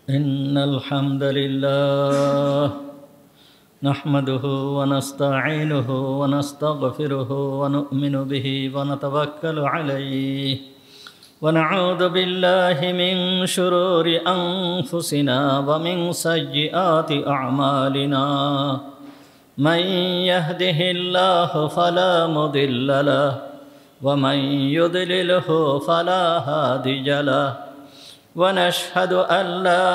إن الحمد لله نحمده ونستعينه ونستغفره ونؤمن به ونتوكل عليه ونعوذ بالله من شرور أنفسنا ومن سيئات أعمالنا من يهده الله فلا مضل له ومن يضلله فلا هادي له ونشهد أن لا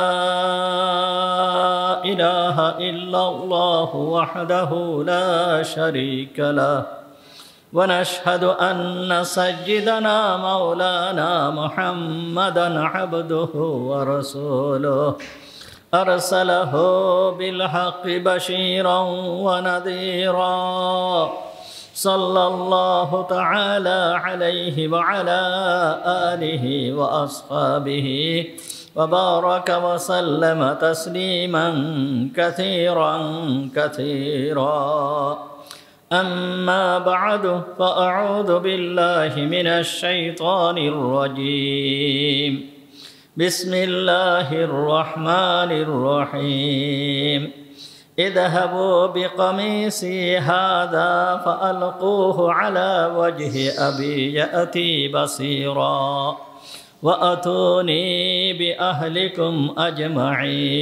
إله إلا الله وحده لا شريك له ونشهد أن سيدنا مولانا محمدا عبده ورسوله أرسله بالحق بشيرا ونذيرا صلى الله تعالى عليه وعلى آله وأصحابه وبارك وسلم تسليما كثيرا كثيرا أما بعد فأعوذ بالله من الشيطان الرجيم بسم الله الرحمن الرحيم اذهبوا بقميصي هذا فألقوه على وجه أبي يأتي بصيرا وأتوني بأهلكم أجمعين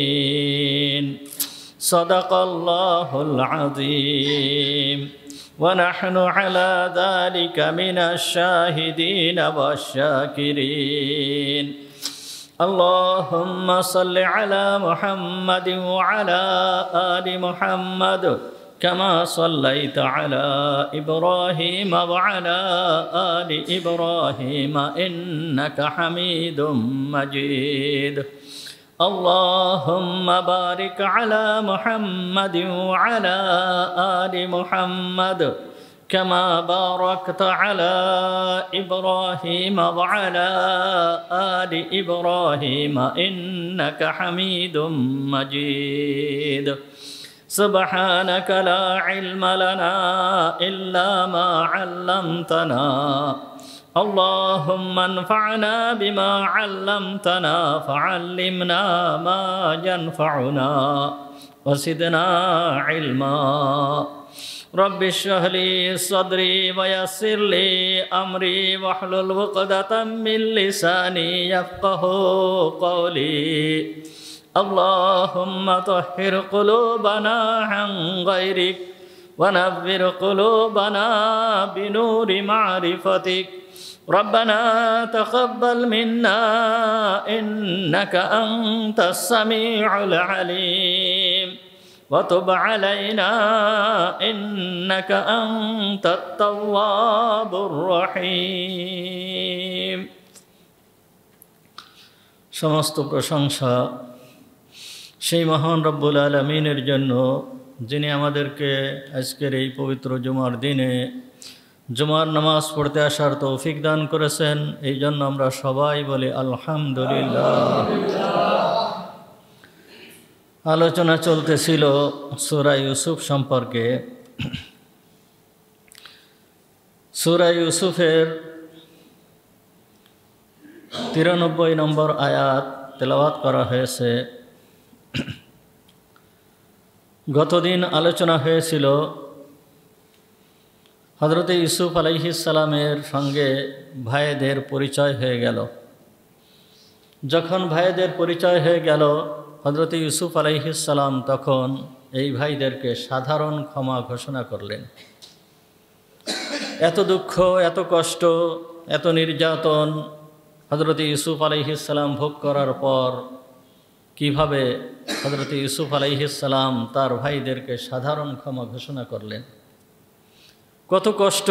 صدق الله العظيم ونحن على ذلك من الشاهدين والشاكرين اللهم صل على محمد وعلى آل محمد كما صليت على إبراهيم وعلى آل إبراهيم إنك حميد مجيد اللهم بارك على محمد وعلى آل محمد كما باركت على إبراهيم وعلى آل إبراهيم إنك حميد مجيد سبحانك لا علم لنا إلا ما علمتنا اللهم انفعنا بما علمتنا فعلمنا ما ينفعنا وزدنا علما رب اشرح لي صدري ويسر لي أمري واحلل عقدة من لساني يفقهوا قولي اللهم طهر قلوبنا عن غيرك ونور قلوبنا بنور معرفتك ربنا تقبل منا إنك أنت السميع العليم وتب علينا إنك أنت التواب الرحيم সমস্ত প্রশংসা সেই মহান রব্বুল আলামিনের জন্য যিনি আমাদেরকে আজকের এই পবিত্র জুমার দিনে জুমার নামাজ পড়তে আসার তৌফিক দান করেছেন এই জন্য আমরা সবাই বলি আলহামদুলিল্লাহ। আলোচনা চলতেছিল সূরা ইউসুফ সম্পর্কে। সূরা ইউসুফের 93 নম্বর আয়াত তেলাওয়াত করা হয়েছে। গতদিন আলোচনা হয়েছিল হযরত ইউসুফ আলাইহিস সালামের সঙ্গে ভাইদের পরিচয় হয়ে গেল। যখন ভাইদের পরিচয় হয়ে গেল হযরত ইউসুফ আলাইহিস সালাম তখন এই ভাইদেরকে সাধারণ ক্ষমা ঘোষণা করলেন। এত দুঃখ, এত কষ্ট, এত নির্যাতন হযরত ইউসুফ আলাইহিস সালাম ভোগ করার পর কিভাবে হযরত ইউসুফ আলাইহিস সালাম তার ভাইদেরকে সাধারণ ক্ষমা ঘোষণা করলেন। কত কষ্ট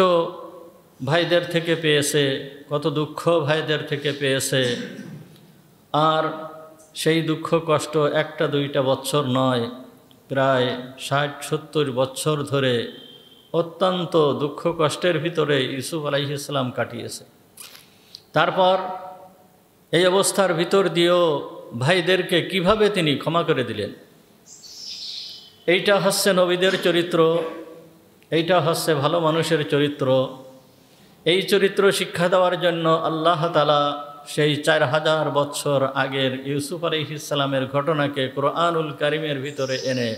ভাইদের থেকে পেয়েছে, কত দুঃখ ভাইদের থেকে পেয়েছে। আর সেই দুঃখ কষ্ট একটা দুইটা বছর নয়, প্রায় 60-70 বছর ধরে অত্যন্ত দুঃখ কষ্টের ভিতরে ইউসুফ আলাইহিস সালাম কাটিয়েছে। তারপর এই অবস্থার ভিতর দিয়েও ভাইদেরকে কিভাবে তিনি ক্ষমা করে দিলেন, এইটা হচ্ছে নবীদের চরিত্র, এইটা হচ্ছে ভালো মানুষের চরিত্র। এই চরিত্র শিক্ষা দেওয়ার জন্য আল্লাহ তাআলা সেই 4000 বছর আগের ইউসুফ আলাইহিস সালামের ঘটনাকে কোরআনুল কারীমের ভিতরে এনে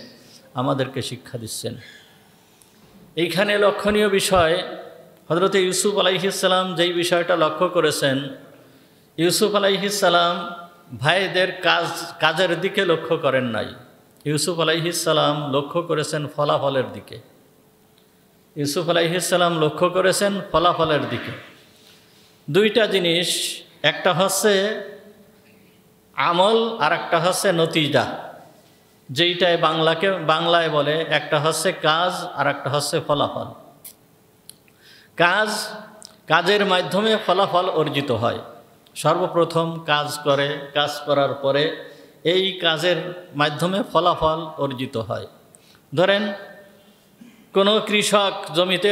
আমাদেরকে শিক্ষা দিচ্ছেন। এইখানে লক্ষণীয় বিষয়, হযরত ইউসুফ আলাইহিস সালাম যেই বিষয়টা লক্ষ্য করেছেন, ইউসুফ আলাইহিস সালাম ভাইদের কাজের দিকে লক্ষ্য করেন নাই। ইউসুফ আলাইহিস সালাম লক্ষ্য করেছেন ফলাফলের দিকে। ইউসুফ আলাইহিস সালাম লক্ষ্য করেছেন ফলাফলের দিকে। দুইটা জিনিস, একটা হচ্ছে আমল আর একটা হচ্ছে নতিজা, যেইটাই বাংলায় বলে, একটা হচ্ছে কাজ আর একটা হচ্ছে ফলাফল। কাজের মাধ্যমে ফলাফল অর্জিত হয়। সর্বপ্রথম কাজ করে, কাজ করার পরে এই কাজের মাধ্যমে ফলাফল অর্জিত হয়। ধরেন কোনো কৃষক জমিতে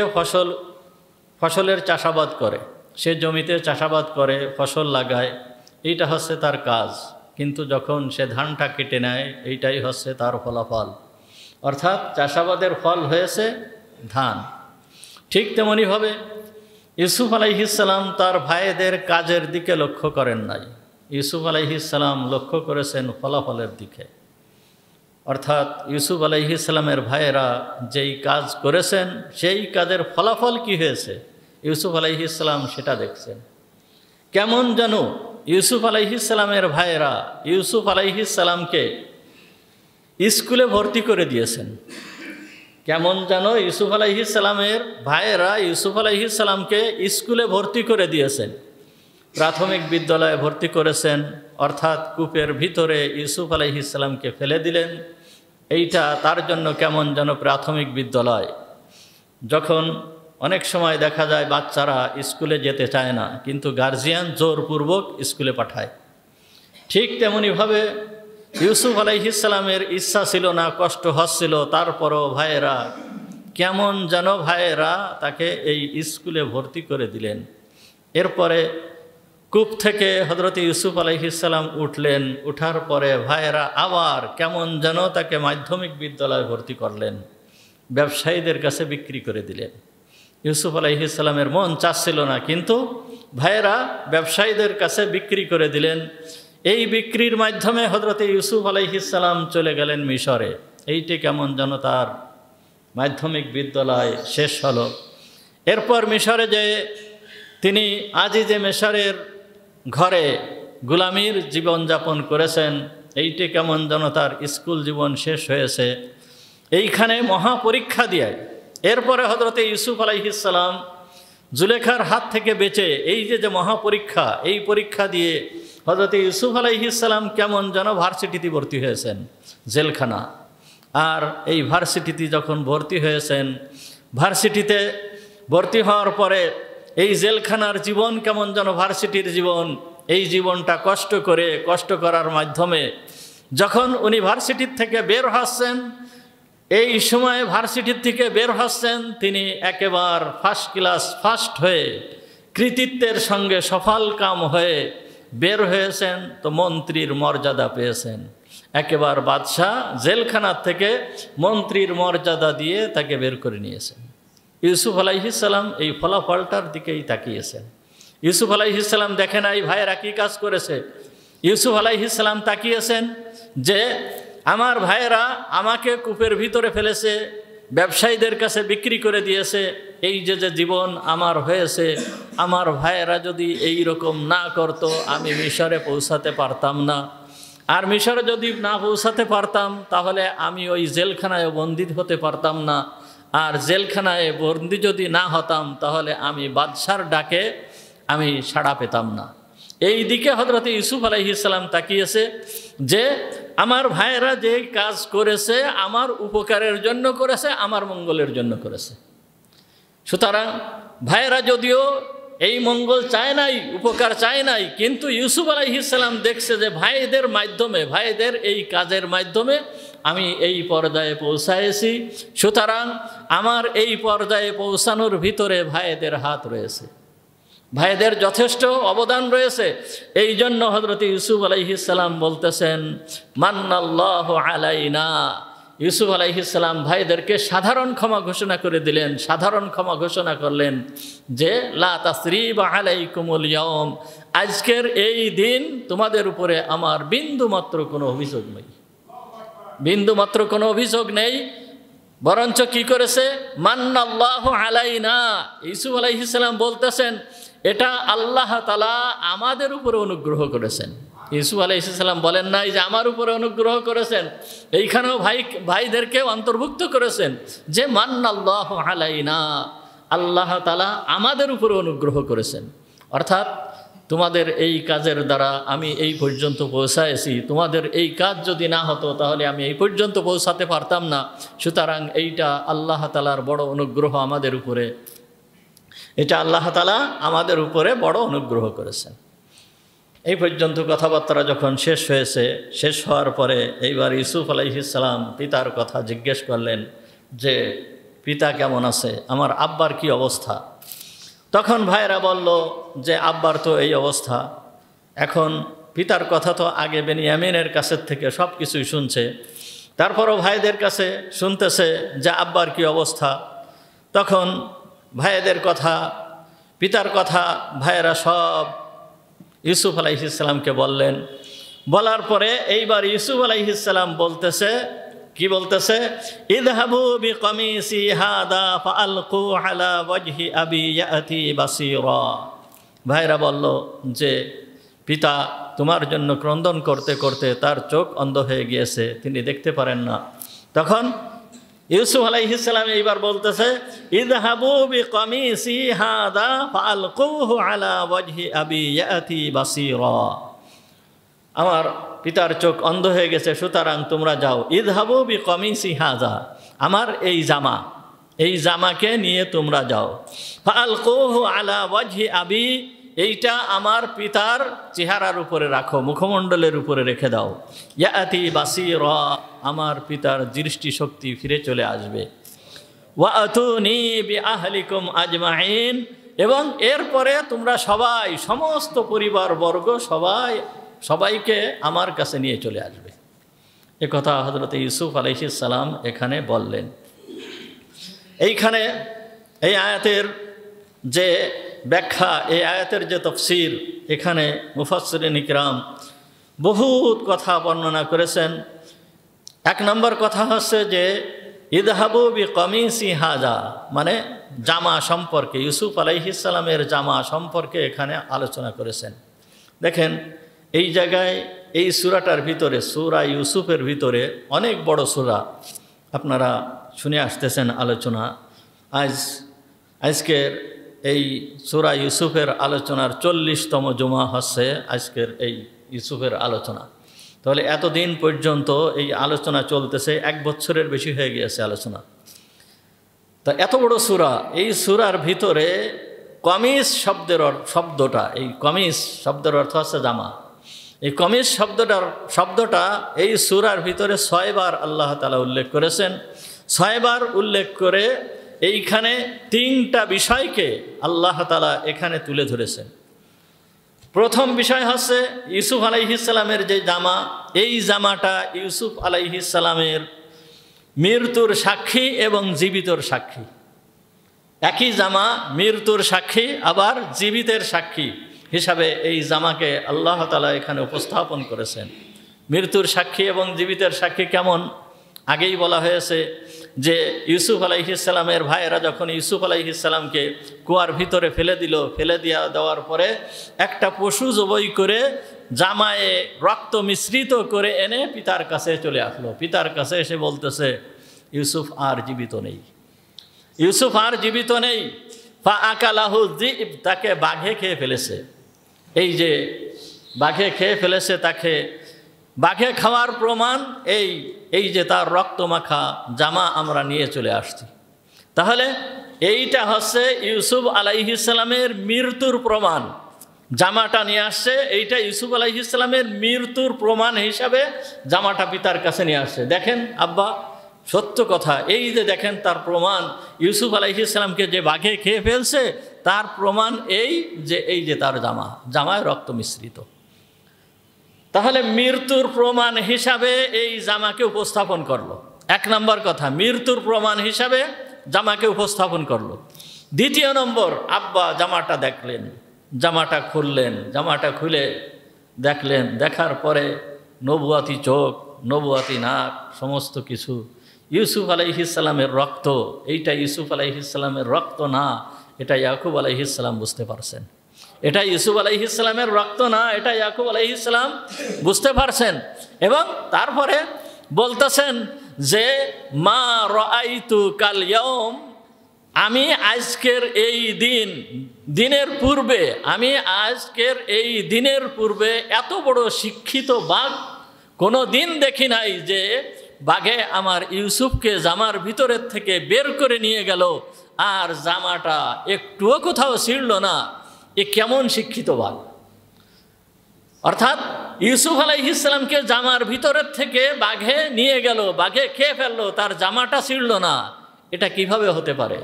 ফসলের চাষাবাদ করে, সে জমিতে চাষাবাদ করে, ফসল লাগায়, এইটা হচ্ছে তার কাজ। কিন্তু যখন সে ধানটা কেটে নেয়, এইটাই হচ্ছে তার ফলাফল, অর্থাৎ চাষাবাদের ফল হয়েছে ধান। ঠিক তেমনিভাবে ইউসুফ আলাইহিস সালাম তার ভাইদের কাজের দিকে লক্ষ্য করেন নাই। ইউসুফ আলাইহিস সালাম লক্ষ্য করেছেন ফলাফলের দিকে, অর্থাৎ ইউসুফ আলাইহিস সালামের ভাইয়েরা যেই কাজ করেছেন সেই কাজের ফলাফল কি হয়েছে ইউসুফ আলাইহিস সালাম সেটা দেখছেন। কেমন যেন ইউসুফ আলাইহিস সালামের ভাইয়েরা ইউসুফ আলাইহিস সালামকে স্কুলে ভর্তি করে দিয়েছেন। কেমন যেন ইউসুফ আলাইহিস সালামের ভাইয়েরা ইউসুফ আলাইহিস সালামকে স্কুলে ভর্তি করে দিয়েছেন, প্রাথমিক বিদ্যালয়ে ভর্তি করেছেন, অর্থাৎ কূপের ভিতরে ইউসুফ আলাইহিস সালামকে ফেলে দিলেন। এইটা তার জন্য কেমন যেন প্রাথমিক বিদ্যালয়। যখন অনেক সময় দেখা যায় বাচ্চারা স্কুলে যেতে চায় না, কিন্তু গার্জিয়ান জোরপূর্বক স্কুলে পাঠায়। ঠিক তেমনিভাবে ইউসুফ আলাইহিস সালামের ইচ্ছা ছিল না, কষ্ট হচ্ছিল, তারপরও ভাইয়েরা কেমন যেন তাকে এই স্কুলে ভর্তি করে দিলেন। এরপরে কূপ থেকে হযরত ইউসুফ আলাইহিস সালাম উঠলেন, উঠার পরে ভাইয়েরা আবার কেমন যেন তাকে মাধ্যমিক বিদ্যালয়ে ভর্তি করলেন, ব্যবসায়ীদের কাছে বিক্রি করে দিলেন। ইউসুফ আলাইহিস সালামের মন চাচ্ছিল না, কিন্তু ভাইয়েরা ব্যবসায়ীদের কাছে বিক্রি করে দিলেন। এই বিক্রির মাধ্যমে হযরত ইউসুফ আলাইহিস সালাম চলে গেলেন মিশরে। এইটি কেমন যেন তার মাধ্যমিক বিদ্যালয় শেষ হলো। এরপর মিশরে যেয়ে তিনি আজিজে মিশরের ঘরে গোলামির জীবনযাপন করেছেন। এইটি কেমন যেন তার স্কুল জীবন শেষ হয়েছে। এইখানে মহাপরীক্ষা দিয়ে এরপরে হযরত ইউসুফ আলাইহিস সালাম জুলেখার হাত থেকে বেঁচে এই যে মহাপরীক্ষা, এই পরীক্ষা দিয়ে হযরত ইউসুফ আলাইহিস সালাম কেমন যেন ভার্সিটিতে ভর্তি হয়েছেন, জেলখানা। আর এই ভার্সিটিতে যখন ভর্তি হয়েছেন, ভার্সিটিতে ভর্তি হওয়ার পরে এই জেলখানার জীবন কেমন যেন ভার্সিটির জীবন, এই জীবনটা কষ্ট করার মাধ্যমে যখন উনি ভার্সিটির থেকে বের হচ্ছেন, এই সময় ভার্সিটির থেকে বের হচ্ছেন তিনি একেবারে ফার্স্ট হয়ে কৃতিত্বের সঙ্গে সফল কাম হয়ে বের হয়েছেন। তো মন্ত্রীর মর্যাদা পেয়েছেন, একেবারে বাদশাহ জেলখানার থেকে মন্ত্রীর মর্যাদা দিয়ে তাকে বের করে নিয়েছেন। ইউসুফ আলাইহিস সালাম এই ফলাফলটার দিকেই তাকিয়েছেন। ইউসুফ আলাইহিস সালাম দেখেন এই ভাইয়েরা কী কাজ করেছে। ইউসুফ আলাইহিস সালাম তাকিয়েছেন যে আমার ভাইয়েরা আমাকে কূপের ভিতরে ফেলেছে, ব্যবসায়ীদের কাছে বিক্রি করে দিয়েছে, এই যে জীবন আমার হয়েছে, আমার ভাইয়েরা যদি এই রকম না করতো আমি মিশরে পৌঁছাতে পারতাম না। আর মিশরে যদি না পৌঁছাতে পারতাম তাহলে আমি ওই জেলখানায় বন্দী হতে পারতাম না। আর জেলখানায় বন্দী যদি না হতাম তাহলে আমি বাদশার ডাকে আমি সাড়া পেতাম না। এই দিকে হযরত ইউসুফ আলাইহিস সালাম তাকিয়েছে যে আমার ভাইয়েরা যে কাজ করেছে আমার উপকারের জন্য করেছে, আমার মঙ্গলের জন্য করেছে। সুতরাং ভাইয়েরা যদিও এই মঙ্গল চায় নাই, উপকার চায় নাই, কিন্তু ইউসুফ আলাইহিস সালাম দেখছে যে ভাইদের মাধ্যমে, ভাইদের এই কাজের মাধ্যমে আমি এই পর্যায়ে পৌঁছায়েছি। সুতরাং আমার এই পর্যায়ে পৌঁছানোর ভিতরে ভাইদের হাত রয়েছে, ভাইদের যথেষ্ট অবদান রয়েছে। এই জন্য হযরত ইউসুফ আলাইহিস সালাম বলতেছেন মান্নাল্লাহু আলাইনা ইউসুফ আলাইহিস সালাম ভাইদেরকে সাধারণ ক্ষমা ঘোষণা করে দিলেন, সাধারণ ক্ষমা ঘোষণা করলেন যে লা তাসরিবা আলাইকুমুল ইয়াউম, আজকের এই দিন তোমাদের উপরে আমার বিন্দুমাত্র কোনো অভিযোগ নেই, বিন্দুমাত্র কোনো অভিযোগ নেই। বরঞ্চ কি করেছে, মান্নাল্লাহু আলাইনা, ইউসুফ আলাইহিস সালাম বলতেছেন এটা আল্লাহ তাআলা আমাদের উপরে অনুগ্রহ করেছেন। ইউসুফ আলাইহিস সালাম বলেন নাই যে আমার উপরে অনুগ্রহ করেছেন, এইখানেও ভাইদেরকে অন্তর্ভুক্ত করেছেন যে মান্নাল্লাহু আলাইনা, আল্লাহ তাআলা আমাদের উপরে অনুগ্রহ করেছেন। অর্থাৎ তোমাদের এই কাজের দ্বারা আমি এই পর্যন্ত পৌঁছায়েছি, তোমাদের এই কাজ যদি না হতো তাহলে আমি এই পর্যন্ত পৌঁছাতে পারতাম না। সুতরাং এইটা আল্লাহ তাআলার বড় অনুগ্রহ আমাদের উপরে, এটা আল্লাহ তাআলা আমাদের উপরে বড় অনুগ্রহ করেছেন। এই পর্যন্ত কথাবার্তা যখন শেষ হয়েছে, শেষ হওয়ার পরে এইবার ইউসুফ আলাইহিস সালাম পিতার কথা জিজ্ঞেস করলেন যে পিতা কেমন আছে, আমার আব্বার কি অবস্থা। তখন ভাইরা বলল যে আব্বার তো এই অবস্থা। এখন পিতার কথা তো আগে বেনিয়ামিনের কাছের থেকে সব কিছুই শুনছে, তারপরও ভাইদের কাছে শুনতেছে যে আব্বার কি অবস্থা। তখন ভাইদের কথা, পিতার কথা ভাইয়েরা সব ইউসুফ আলাইহিস সালামকে বললেন। বলার পরে এইবার ইউসুফ আলাইহিস সালাম বলতেছে, কি বলতেছে, ইযহাবু বিকামিসি হাদা ফাআলকু আলা ওয়াজহি আবি ইয়াতি বাসীরা। ভাইরা বলল যে পিতা তোমার জন্য ক্রন্দন করতে করতে তার চোখ অন্ধ হয়ে গিয়েছে, তিনি দেখতে পারেন না। তখন ইউসুফ আলাইহিস সালাম এইবার বলতেছে, ইযহাবু বিকামিসি হাদা ফাআলকুহু আলা ওয়াজহি আবি ইয়াতি বাসীরা। আমার পিতার চোখ অন্ধ হয়ে গেছে, সুতরাং তোমরা যাও। ইযহাবু বিকামিসি হাযা, আমার এই জামা, এই জামাকে নিয়ে তোমরা যাও। ফাআলকুহু আলা ওয়াজহি আবি, এইটা আমার পিতার চেহারার উপরে রাখো, মুখমণ্ডলের উপরে রেখে দাও। ইয়াতি বাসীরা, আমার পিতার দৃষ্টিশক্তি ফিরে চলে আসবে। ওয়া আতুনি বিআহলিকুম আজমাইন, এবং এরপরে তোমরা সবাই, সমস্ত পরিবারবর্গ সবাইকে আমার কাছে নিয়ে চলে আসবে। এ কথা হযরত ইউসুফ আলাইহিস সালাম এখানে বললেন। এইখানে এই আয়াতের যে ব্যাখ্যা, এই আয়াতের যে তাফসীর, এখানে মুফাসসিরিন ইকরাম বহুত কথা বর্ণনা করেছেন। এক নম্বর কথা হচ্ছে যে ইযহাবু বিকামিসি হাযা, মানে জামা সম্পর্কে, ইউসুফ আলাইহিস সালামের জামা সম্পর্কে এখানে আলোচনা করেছেন। দেখেন এই জায়গায় এই সূরাটার ভিতরে, সূরা ইউসুফের ভিতরে অনেক বড় সূরা আপনারা শুনে আসতেছেন আলোচনা। আজকের এই সূরা ইউসুফের আলোচনার 40তম জুমা হচ্ছে আজকের এই ইউসুফের আলোচনা। তাহলে এতদিন পর্যন্ত এই আলোচনা চলতেছে, 1 বছরের বেশি হয়ে গিয়েছে আলোচনা। তা এত বড় সূরা, এই সূরার ভিতরে কমিস শব্দটা, এই কমিস শব্দের অর্থ হচ্ছে জামা। এই কমিস শব্দটা এই সূরার ভিতরে 6 বার আল্লাহ তাআলা উল্লেখ করেছেন। 6 বার উল্লেখ করে এইখানে 3টা বিষয়কে আল্লাহ তাআলা এখানে তুলে ধরেছেন। প্রথম বিষয় হচ্ছে ইউসুফ আলাইহিস সালামের যে জামা, এই জামাটা ইউসুফ আলাইহিস সালামের মৃত্যুর সাক্ষী এবং জীবিতর সাক্ষী। একই জামা, মৃত্যুর সাক্ষী আবার জীবিতের সাক্ষী হিসাবে এই জামাকে আল্লাহ তাআলা এখানে উপস্থাপন করেছেন। মৃত্যুর সাক্ষী এবং জীবিতের সাক্ষী কেমন, আগেই বলা হয়েছে যে ইউসুফ আলাইহিস সালামের ভাইয়েরা যখন ইউসুফ আলাইহিস সালামকে কুয়ার ভিতরে ফেলে দেওয়ার পরে একটা পশু জবাই করে জামায়ে রক্ত মিশ্রিত করে এনে পিতার কাছে চলে আসলো। পিতার কাছে এসে বলতেছে ইউসুফ আর জীবিত নেই, ইউসুফ আর জীবিত নেই। ফা আকালাহু যিব, তাকে বাঘে খেয়ে ফেলেছে। এই যে বাঘে খেয়ে ফেলেছে, তাকে বাঘে খাওয়ার প্রমাণ এই যে তার রক্ত মাখা জামা আমরা নিয়ে চলে আসছি। তাহলে এইটা হচ্ছে ইউসুফ আলাইহিস সালামের মৃত্যুর প্রমাণ। জামাটা নিয়ে আসছে, এইটা ইউসুফ আলাইহিস সালামের মৃত্যুর প্রমাণ হিসাবে জামাটা পিতার কাছে নিয়ে আসছে। দেখেন আব্বা, সত্য কথা, এই যে দেখেন তার প্রমাণ, ইউসুফ আলাইহিস সালামকে যে বাঘে খেয়ে ফেলছে তার প্রমাণ এই যে তার জামায় রক্ত মিশ্রিত। তাহলে মৃত্যুর প্রমাণ হিসাবে এই জামাকে উপস্থাপন করলো। এক নম্বর কথা, মৃত্যুর প্রমাণ হিসাবে জামাকে উপস্থাপন করলো। দ্বিতীয় নম্বর, আব্বা জামাটা দেখলেন, জামাটা খুললেন, জামাটা খুলে দেখলেন, দেখার পরে নবুয়াতি চোখ, নবুয়াতি নাক, সমস্ত কিছু। ইউসুফ আলাইহিসসালামের রক্ত, এইটা ইউসুফ আলাইহিসসালামের রক্ত না, এটা ইয়াকুব আলাইহিসসালাম বুঝতে পারছেন। এটা ইউসুফ আলাইহিসসালামের রক্ত না, এটা ইয়াকুব আলাইহিসসালাম বুঝতে পারছেন। এবং তারপরে বলতেছেন যে মা রাআইতু কাল ইয়াউম, আমি আজকের এই দিনের পূর্বে, আমি আজকের এই দিনের পূর্বে এত বড় শিক্ষিত বাঘ কোনো দিন দেখি নাই যে বাঘে আমার ইউসুফকে জামার ভিতরের থেকে বের করে নিয়ে গেল আর জামাটা একটুও কোথাও ছিঁড়ল না। এ কেমন শিক্ষিত বাঘ! অর্থাৎ ইউসুফ আলাইহিসসালামকে জামার ভিতরের থেকে বাঘে নিয়ে গেল, বাঘে খেয়ে ফেললো, তার জামাটা ছিঁড়ল না। এটা কিভাবে হতে পারে?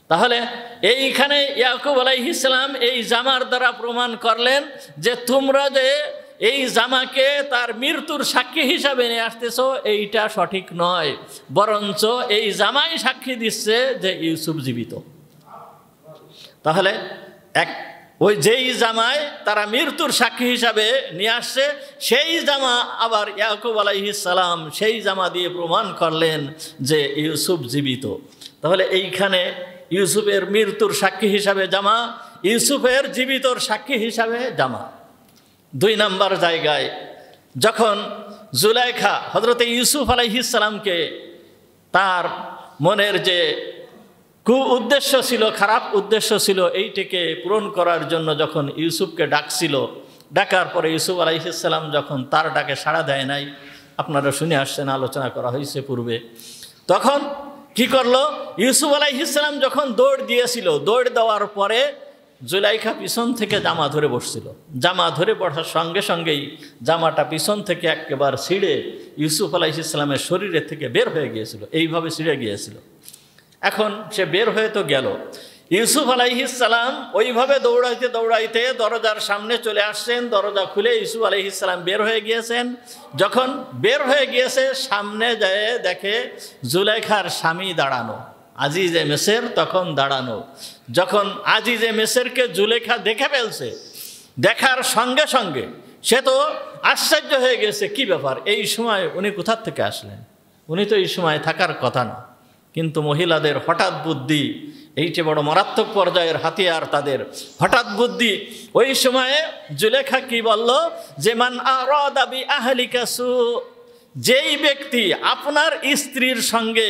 তাহলে এইখানে ইয়াকুব আলাইহিসসালাম এই জামার দ্বারা প্রমাণ করলেন যে তোমরা যে এই জামাকে তার মৃত্যুর সাক্ষী হিসাবে নিয়ে আসতেছ, এইটা সঠিক নয়, বরঞ্চ এই জামাই সাক্ষী দিচ্ছে যে ইউসুফ জীবিত। তাহলে ওই যেই জামায় তারা মৃত্যুর সাক্ষী হিসাবে নিয়ে আসছে, সেই জামা আবার ইয়াকুব আলাইহিসসালাম সেই জামা দিয়ে প্রমাণ করলেন যে ইউসুফ জীবিত। তাহলে এইখানে ইউসুফের মৃত্যুর সাক্ষী হিসাবে জামা, ইউসুফের জীবিতর সাক্ষী হিসাবে জামা। 2 নম্বর জায়গায় যখন জুলাইখা হযরতে ইউসুফ আলাইহিসসালামকে তার মনের যে উদ্দেশ্য ছিল, খারাপ উদ্দেশ্য ছিল, এইটাকে পূরণ করার জন্য যখন ইউসুফকে ডাকছিল, ডাকার পরে ইউসুফ আলাইহিসসালাম যখন তার ডাকে সাড়া দেয় নাই, আপনারা শুনে আসছেন, আলোচনা করা হয়েছে পূর্বে, তখন কি করলো? ইউসুফ আলাইহিসসালাম যখন দৌড় দিয়েছিল, দৌড় দেওয়ার পরে জুলাইখা পিছন থেকে জামা ধরে বসছিল। জামা ধরে বসার সঙ্গে সঙ্গেই জামাটা পিছন থেকে একেবারে ছিঁড়ে ইউসুফ আলাইহিসসালামের শরীরের থেকে বের হয়ে গিয়েছিল, এইভাবে ছিঁড়ে গিয়েছিল। এখন সে বের হয়ে তো গেল, ইউসুফ আলাইহিসসালাম ওইভাবে দৌড়াইতে দৌড়াইতে দরজার সামনে চলে আসছেন, দরজা খুলে ইউসুফ আলাইহিসসালাম বের হয়ে গিয়েছেন। যখন বের হয়ে গিয়েছে, সামনে যায় দেখে জুলাইখার স্বামী দাঁড়ানো, আজিজে মিসর তখন দাঁড়ানো। যখন আজিজে মিসরকে জুলেখা দেখে ফেলছে, দেখার সঙ্গে সঙ্গে সে তো আশ্চর্য হয়ে গেছে, কি ব্যাপার, এই সময় উনি কোথার থেকে আসলেন? উনি তো এই সময় থাকার কথা না। কিন্তু মহিলাদের হঠাৎ বুদ্ধি, এইটি বড় মারাত্মক পর্যায়ের হাতিয়ার তাদের, হঠাৎ বুদ্ধি। ওই সময়ে জুলেখা কি বলল যে মান আরাদা বি আহলিকা সু, যেই ব্যক্তি আপনার স্ত্রীর সঙ্গে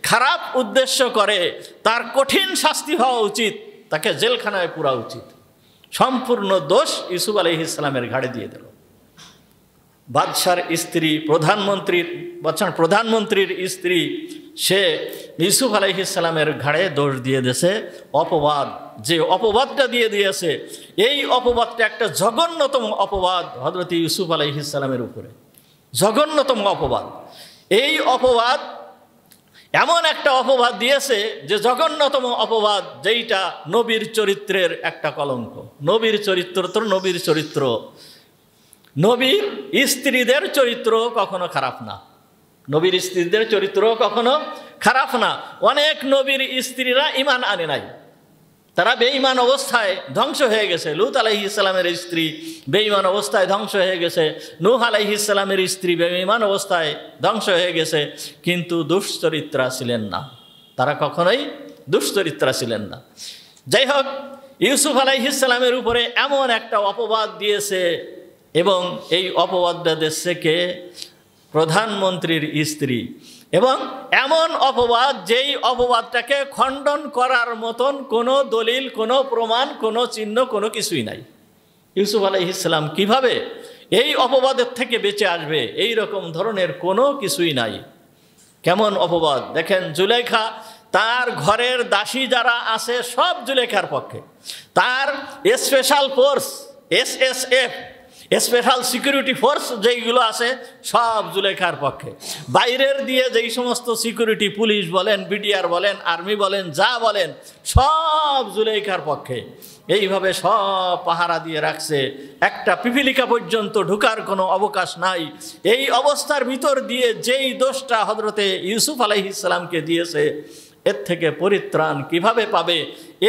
খারাপ উদ্দেশ্য করে তার কঠিন শাস্তি হওয়া উচিত, তাকে জেলখানায় পুরা উচিত। সম্পূর্ণ দোষ ইউসুফ আলাইহিসসালামের ঘাড়ে দিয়ে দিল। বাদশার স্ত্রী, প্রধানমন্ত্রীর স্ত্রী, সে ইউসুফ আলাইহিসসালামের ঘাড়ে দোষ দিয়ে দিয়েছে, অপবাদ। যে অপবাদটা দিয়ে দিয়েছে, এই অপবাদটা একটা জঘন্যতম অপবাদ হযরত ইউসুফ আলাইহিসসালামের উপরে, জঘন্যতম অপবাদ। এই অপবাদ এমন একটা অপবাদ দিয়েছে যে জঘন্যতম অপবাদ, যেইটা নবীর চরিত্রের একটা কলঙ্ক। নবীর চরিত্র তো নবীর চরিত্র, নবীর স্ত্রীদের চরিত্র কখনো খারাপ না, নবীর স্ত্রীদের চরিত্র কখনো খারাপ না। অনেক নবীর স্ত্রীরা ঈমান আনে নাই, তারা বেঈমান অবস্থায় ধ্বংস হয়ে গেছে। লূত আলাইহিসসালামের স্ত্রী বেঈমান অবস্থায় ধ্বংস হয়ে গেছে, নূহ আলাইহিসসালামের স্ত্রী বেঈমান অবস্থায় ধ্বংস হয়ে গেছে, কিন্তু দুশ্চরিত্রা ছিলেন না, তারা কখনোই দুশ্চরিত্রা ছিলেন না। যাই হোক, ইউসুফ আলাইহিসসালামের উপরে এমন একটা অপবাদ দিয়েছে, এবং এই অপবাদটা দিচ্ছে কে? প্রধানমন্ত্রীর স্ত্রী। এবং এমন অপবাদ, যেই অপবাদটাকে খণ্ডন করার মতন কোনো দলিল, কোনো প্রমাণ, কোনো চিহ্ন, কোনো কিছুই নাই। ইউসুফ আলাইহিসসালাম কিভাবে এই অপবাদের থেকে বেঁচে আসবে? এই রকম ধরনের কোনো কিছুই নাই। কেমন অপবাদ দেখেন, জুলেখা তার ঘরের দাসী যারা আছে সব জুলেখার পক্ষে, তার special force SSF special security force যেইগুলো আছে সব জুলেখার পক্ষে। বাইরের দিয়ে যেই সমস্ত সিকিউরিটি, পুলিশ বলেন, বিডিআর বলেন, আর্মি বলেন, যা বলেন, সব জুলেখার পক্ষে। এইভাবে সব পাহারা দিয়ে রাখছে, একটা পিপিলিকা পর্যন্ত ঢুকার কোনো অবকাশ নাই। এই অবস্থার ভিতর দিয়ে যেই দোষটা হযরতে ইউসুফ আলাইহিস সালামকে দিয়েছে, এর থেকে পরিত্রাণ কিভাবে পাবে?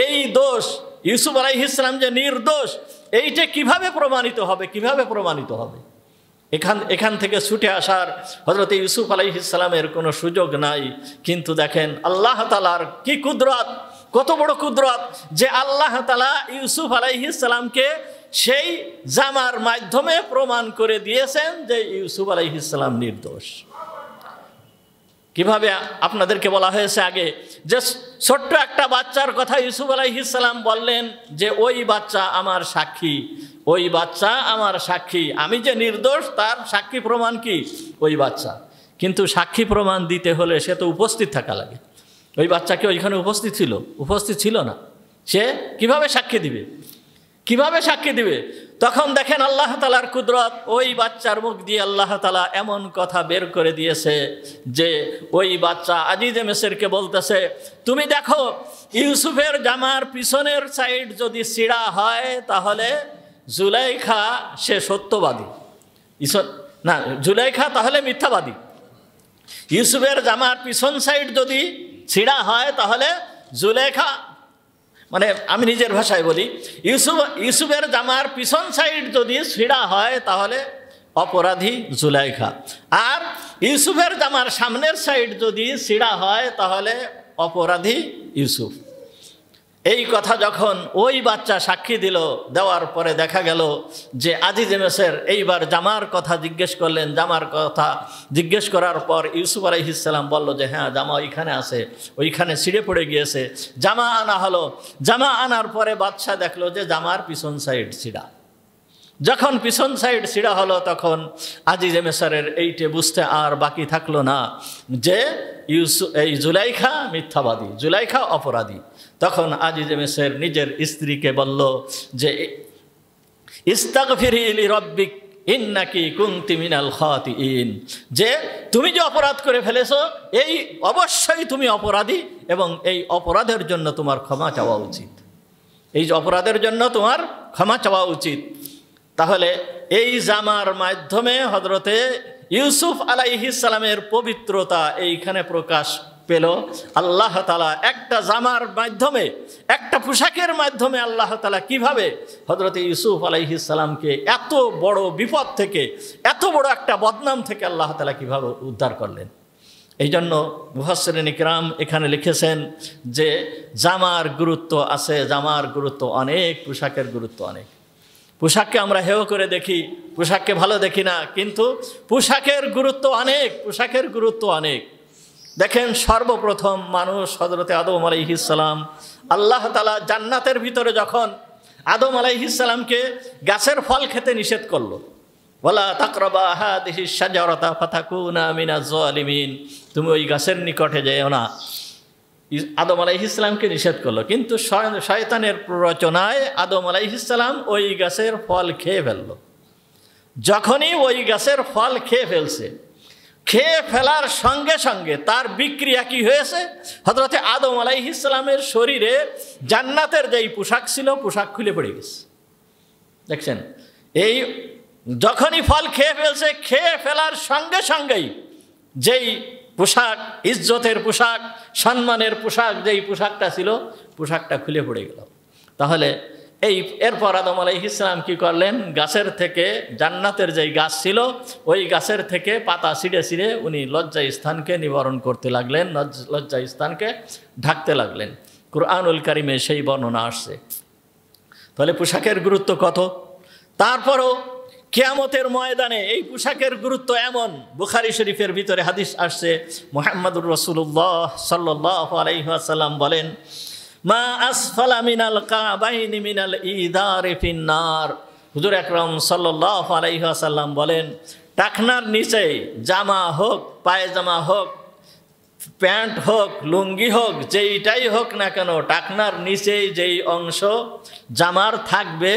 এই দোষ, ইউসুফ আলাইহিস সালাম যে নির্দোষ, এইটা কিভাবে প্রমাণিত হবে? কিভাবে প্রমাণিত হবে? এখান থেকে ছুটে আসার হযরত ইউসুফ আলাইহিস সালামের কোনো সুযোগ নাই। কিন্তু দেখেন আল্লাহ তাআলার কি কুদরত, কত বড় কুদরত যে আল্লাহ তাআলা ইউসুফ আলাইহিস সালামকে সেই জামার মাধ্যমে প্রমাণ করে দিয়েছেন যে ইউসুফ আলাইহিস সালাম নির্দোষ। কিভাবে? আপনাদেরকে বলা হয়েছে আগে যে ছোট্ট একটা বাচ্চার কথা ইউসুফ আলাইহিস সালাম বললেন যে ওই বাচ্চা আমার সাক্ষী, ওই বাচ্চা আমার সাক্ষী, আমি যে নির্দোষ তার সাক্ষী প্রমাণ কি? ওই বাচ্চা। কিন্তু সাক্ষী প্রমাণ দিতে হলে সে তো উপস্থিত থাকা লাগে। ওই বাচ্চাকে ওইখানে উপস্থিত ছিল? উপস্থিত ছিল না। সে কিভাবে সাক্ষী দিবে? কিভাবে সাক্ষী দিবে? তখন দেখেন আল্লাহ তাআলার কুদরত, ওই বাচ্চার মুখ দিয়ে আল্লাহ তাআলা এমন কথা বের করে দিয়েছে যে ওই বাচ্চা আজিজে মিসরকে বলতেছে, তুমি দেখো ইউসুফের জামার পিছনের সাইড যদি ছিঁড়া হয় তাহলে জুলাইখা সে সত্যবাদী, না জুলাইখা তাহলে মিথ্যাবাদী। ইউসুফের জামার পিছন সাইড যদি ছিঁড়া হয় তাহলে জুলাইখা, মানে আমি নিজের ভাষায় বলি, ইউসুফের জামার পিছন সাইড যদি ছিঁড়া হয় তাহলে অপরাধী জুলাইখা, আর ইউসুফের জামার সামনের সাইড যদি ছিঁড়া হয় তাহলে অপরাধী ইউসুফ। এই কথা যখন ওই বাচ্চা সাক্ষী দিল, দেওয়ার পরে দেখা গেল যে আজিজে মিসর এইবার জামার কথা জিজ্ঞেস করলেন। জামার কথা জিজ্ঞেস করার পর ইউসুফ আলাইহিস সালাম বলল যে হ্যাঁ জামা ওইখানে আছে, ওইখানে ছিঁড়ে পড়ে গিয়েছে। জামা আনা হলো, জামা আনার পরে বাদশা দেখলো যে জামার পিছন সাইড ছিঁড়া। যখন পিছন সাইড ছিঁড়া হলো তখন আজিজে মিসরের এইটে বুঝতে আর বাকি থাকলো না যে এই জুলাইখা মিথ্যাবাদী, জুলাইখা অপরাধী। তখন আজিজে মিসর নিজের স্ত্রীকে বলল যে ইস্তাগফিরি লিরাব্বিক ইন্নাকি কুনতি মিনাল খাতিইন, যে তুমি যে অপরাধ করে ফেলেছো এই অবশ্যই তুমি অপরাধী এবং এই অপরাধের জন্য তোমার ক্ষমা চাওয়া উচিত, এই অপরাধের জন্য তোমার ক্ষমা চাওয়া উচিত। তাহলে এই জামার মাধ্যমে হযরতে ইউসুফ আলাইহিস সালামের পবিত্রতা এইখানে প্রকাশ পেল। আল্লাহ তাআলা একটা জামার মাধ্যমে, একটা পোশাকের মাধ্যমে আল্লাহ তাআলা কিভাবে হযরতে ইউসুফ আলাইহিস সালামকে এত বড় বিপদ থেকে, এত বড় একটা বদনাম থেকে আল্লাহ তাআলা কিভাবে উদ্ধার করলেন। এই জন্য মুফাসসিরিন ইকরাম এখানে লিখেছেন যে জামার গুরুত্ব আছে, জামার গুরুত্ব অনেক, পোশাকের গুরুত্ব অনেক। পোশাককে আমরা হেয় করে দেখি, পোশাককে ভালো দেখি না, কিন্তু পোশাকের গুরুত্ব অনেক, পোশাকের গুরুত্ব অনেক। দেখেন সর্বপ্রথম মানুষ হযরতে আদম আলাইহিস সালাম, আল্লাহ তাআলা জান্নাতের ভিতরে যখন আদম আলাইহিস সালামকে গাছের ফল খেতে নিষেধ করলো, ওয়ালা তাকরাবা হাদিহিশ শাজারাতা ফাতাকুনা মিনাজ জালিমিন, তুমি ওই গাছের নিকটে যেও না, আদম আলাইহিস সালামকে নিষেধ করলো। কিন্তু শয়তানের প্ররোচনায় আদম আলাইহিস সালাম ওই গাছের ফল খেয়ে ফেললো। যখনই ওই গাছের ফল খেয়ে ফেলছে, খেয়ে ফেলার সঙ্গে সঙ্গে তার বিক্রিয়া কি হয়েছে? হযরতে আদম আলাইহিস সালামের শরীরে জান্নাতের যেই পোশাক ছিল, পোশাক খুলে পড়ে গেছে। দেখছেন, এই যখনই ফল খেয়ে ফেলছে, খেয়ে ফেলার সঙ্গে সঙ্গেই যেই পোশাক, ইজ্জতের পোশাক, সম্মানের পোশাক, যেই পোশাকটা ছিল, পোশাকটা খুলে পড়ে গেল। তাহলে এরপর আদম আলাইহিস সালাম কি করলেন? গাছের থেকে, জান্নাতের যেই গাছ ছিল ওই গাছের থেকে পাতা ছিঁড়ে ছিঁড়ে উনি লজ্জা স্থানকে নিবারণ করতে লাগলেন, লজ্জা স্থানকে ঢাকতে লাগলেন। কুরআনুল কারিমে সেই বর্ণনা আসছে। তাহলে পোশাকের গুরুত্ব কত! তারপরও কিয়ামতের ময়দানে এই পোশাকের গুরুত্ব এমন, বুখারী শরীফের ভিতরে হাদিস আসছে, মুহাম্মদুর রাসূলুল্লাহ সাল্লাল্লাহু আলাইহি ওয়াসাল্লাম বলেন, মা আসফালা মিনাল কাবাইনি মিনাল ইদারি ফিন্নার। হুজুর আকরাম সাল্লাল্লাহু আলাইহি ওয়াসাল্লাম বলেন, টাকনার নিচে জামা হোক, পায়জামা হোক, প্যান্ট হোক, লুঙ্গি হোক, যেইটাই হোক না কেন, টাকনার নিচেই যেই অংশ জামার থাকবে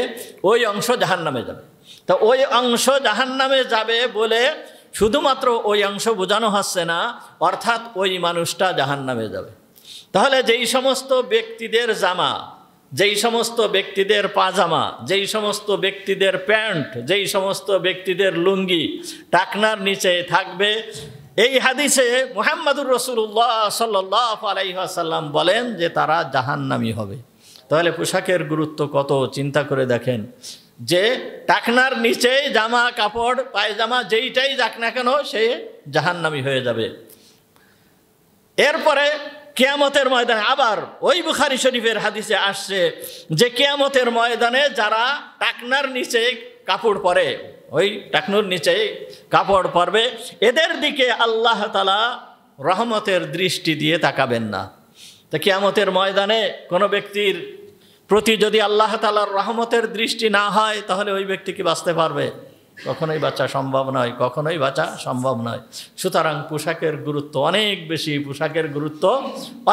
ওই অংশ জাহান্নামে যাবে। তো ওই অংশ জাহান্নামে যাবে বলে শুধুমাত্র ওই অংশ বোঝানো হচ্ছে না, অর্থাৎ ওই মানুষটা জাহান্নামে যাবে। তাহলে যেই সমস্ত ব্যক্তিদের জামা, যেই সমস্ত ব্যক্তিদের পাজামা, যেই সমস্ত ব্যক্তিদের প্যান্ট, যেই সমস্ত ব্যক্তিদের লুঙ্গি টাকনার নিচে থাকবে, এই হাদিসে মুহাম্মদুর রাসূলুল্লাহ সাল্লাল্লাহু আলাইহি ওয়াসাল্লাম বলেন যে তারা জাহান্নামী হবে। তাহলে পোশাকের গুরুত্ব কত চিন্তা করে দেখেন, যে টাকনার নিচে জামা কাপড় পায়জামা যেইটাই যাক না কেন সে জাহান্নামী হয়ে যাবে। এরপরে কিয়ামতের ময়দানে আবার ওই বুখারী শরীফের হাদিসে আসছে যে কিয়ামতের ময়দানে যারা টাকনার নিচে কাপড় পরে, ওই টাকনুর নিচে কাপড় পরবে, এদের দিকে আল্লাহ তাআলা রহমতের দৃষ্টি দিয়ে তাকাবেন না। তো কিয়ামতের ময়দানে কোনো ব্যক্তির প্রতি যদি আল্লাহ তাআলার রহমতের দৃষ্টি না হয় তাহলে ওই ব্যক্তি কি বাঁচতে পারবে? কখনোই বাঁচা সম্ভব নয়, কখনোই বাঁচা সম্ভব নয়। সুতরাং পোশাকের গুরুত্ব অনেক বেশি, পোশাকের গুরুত্ব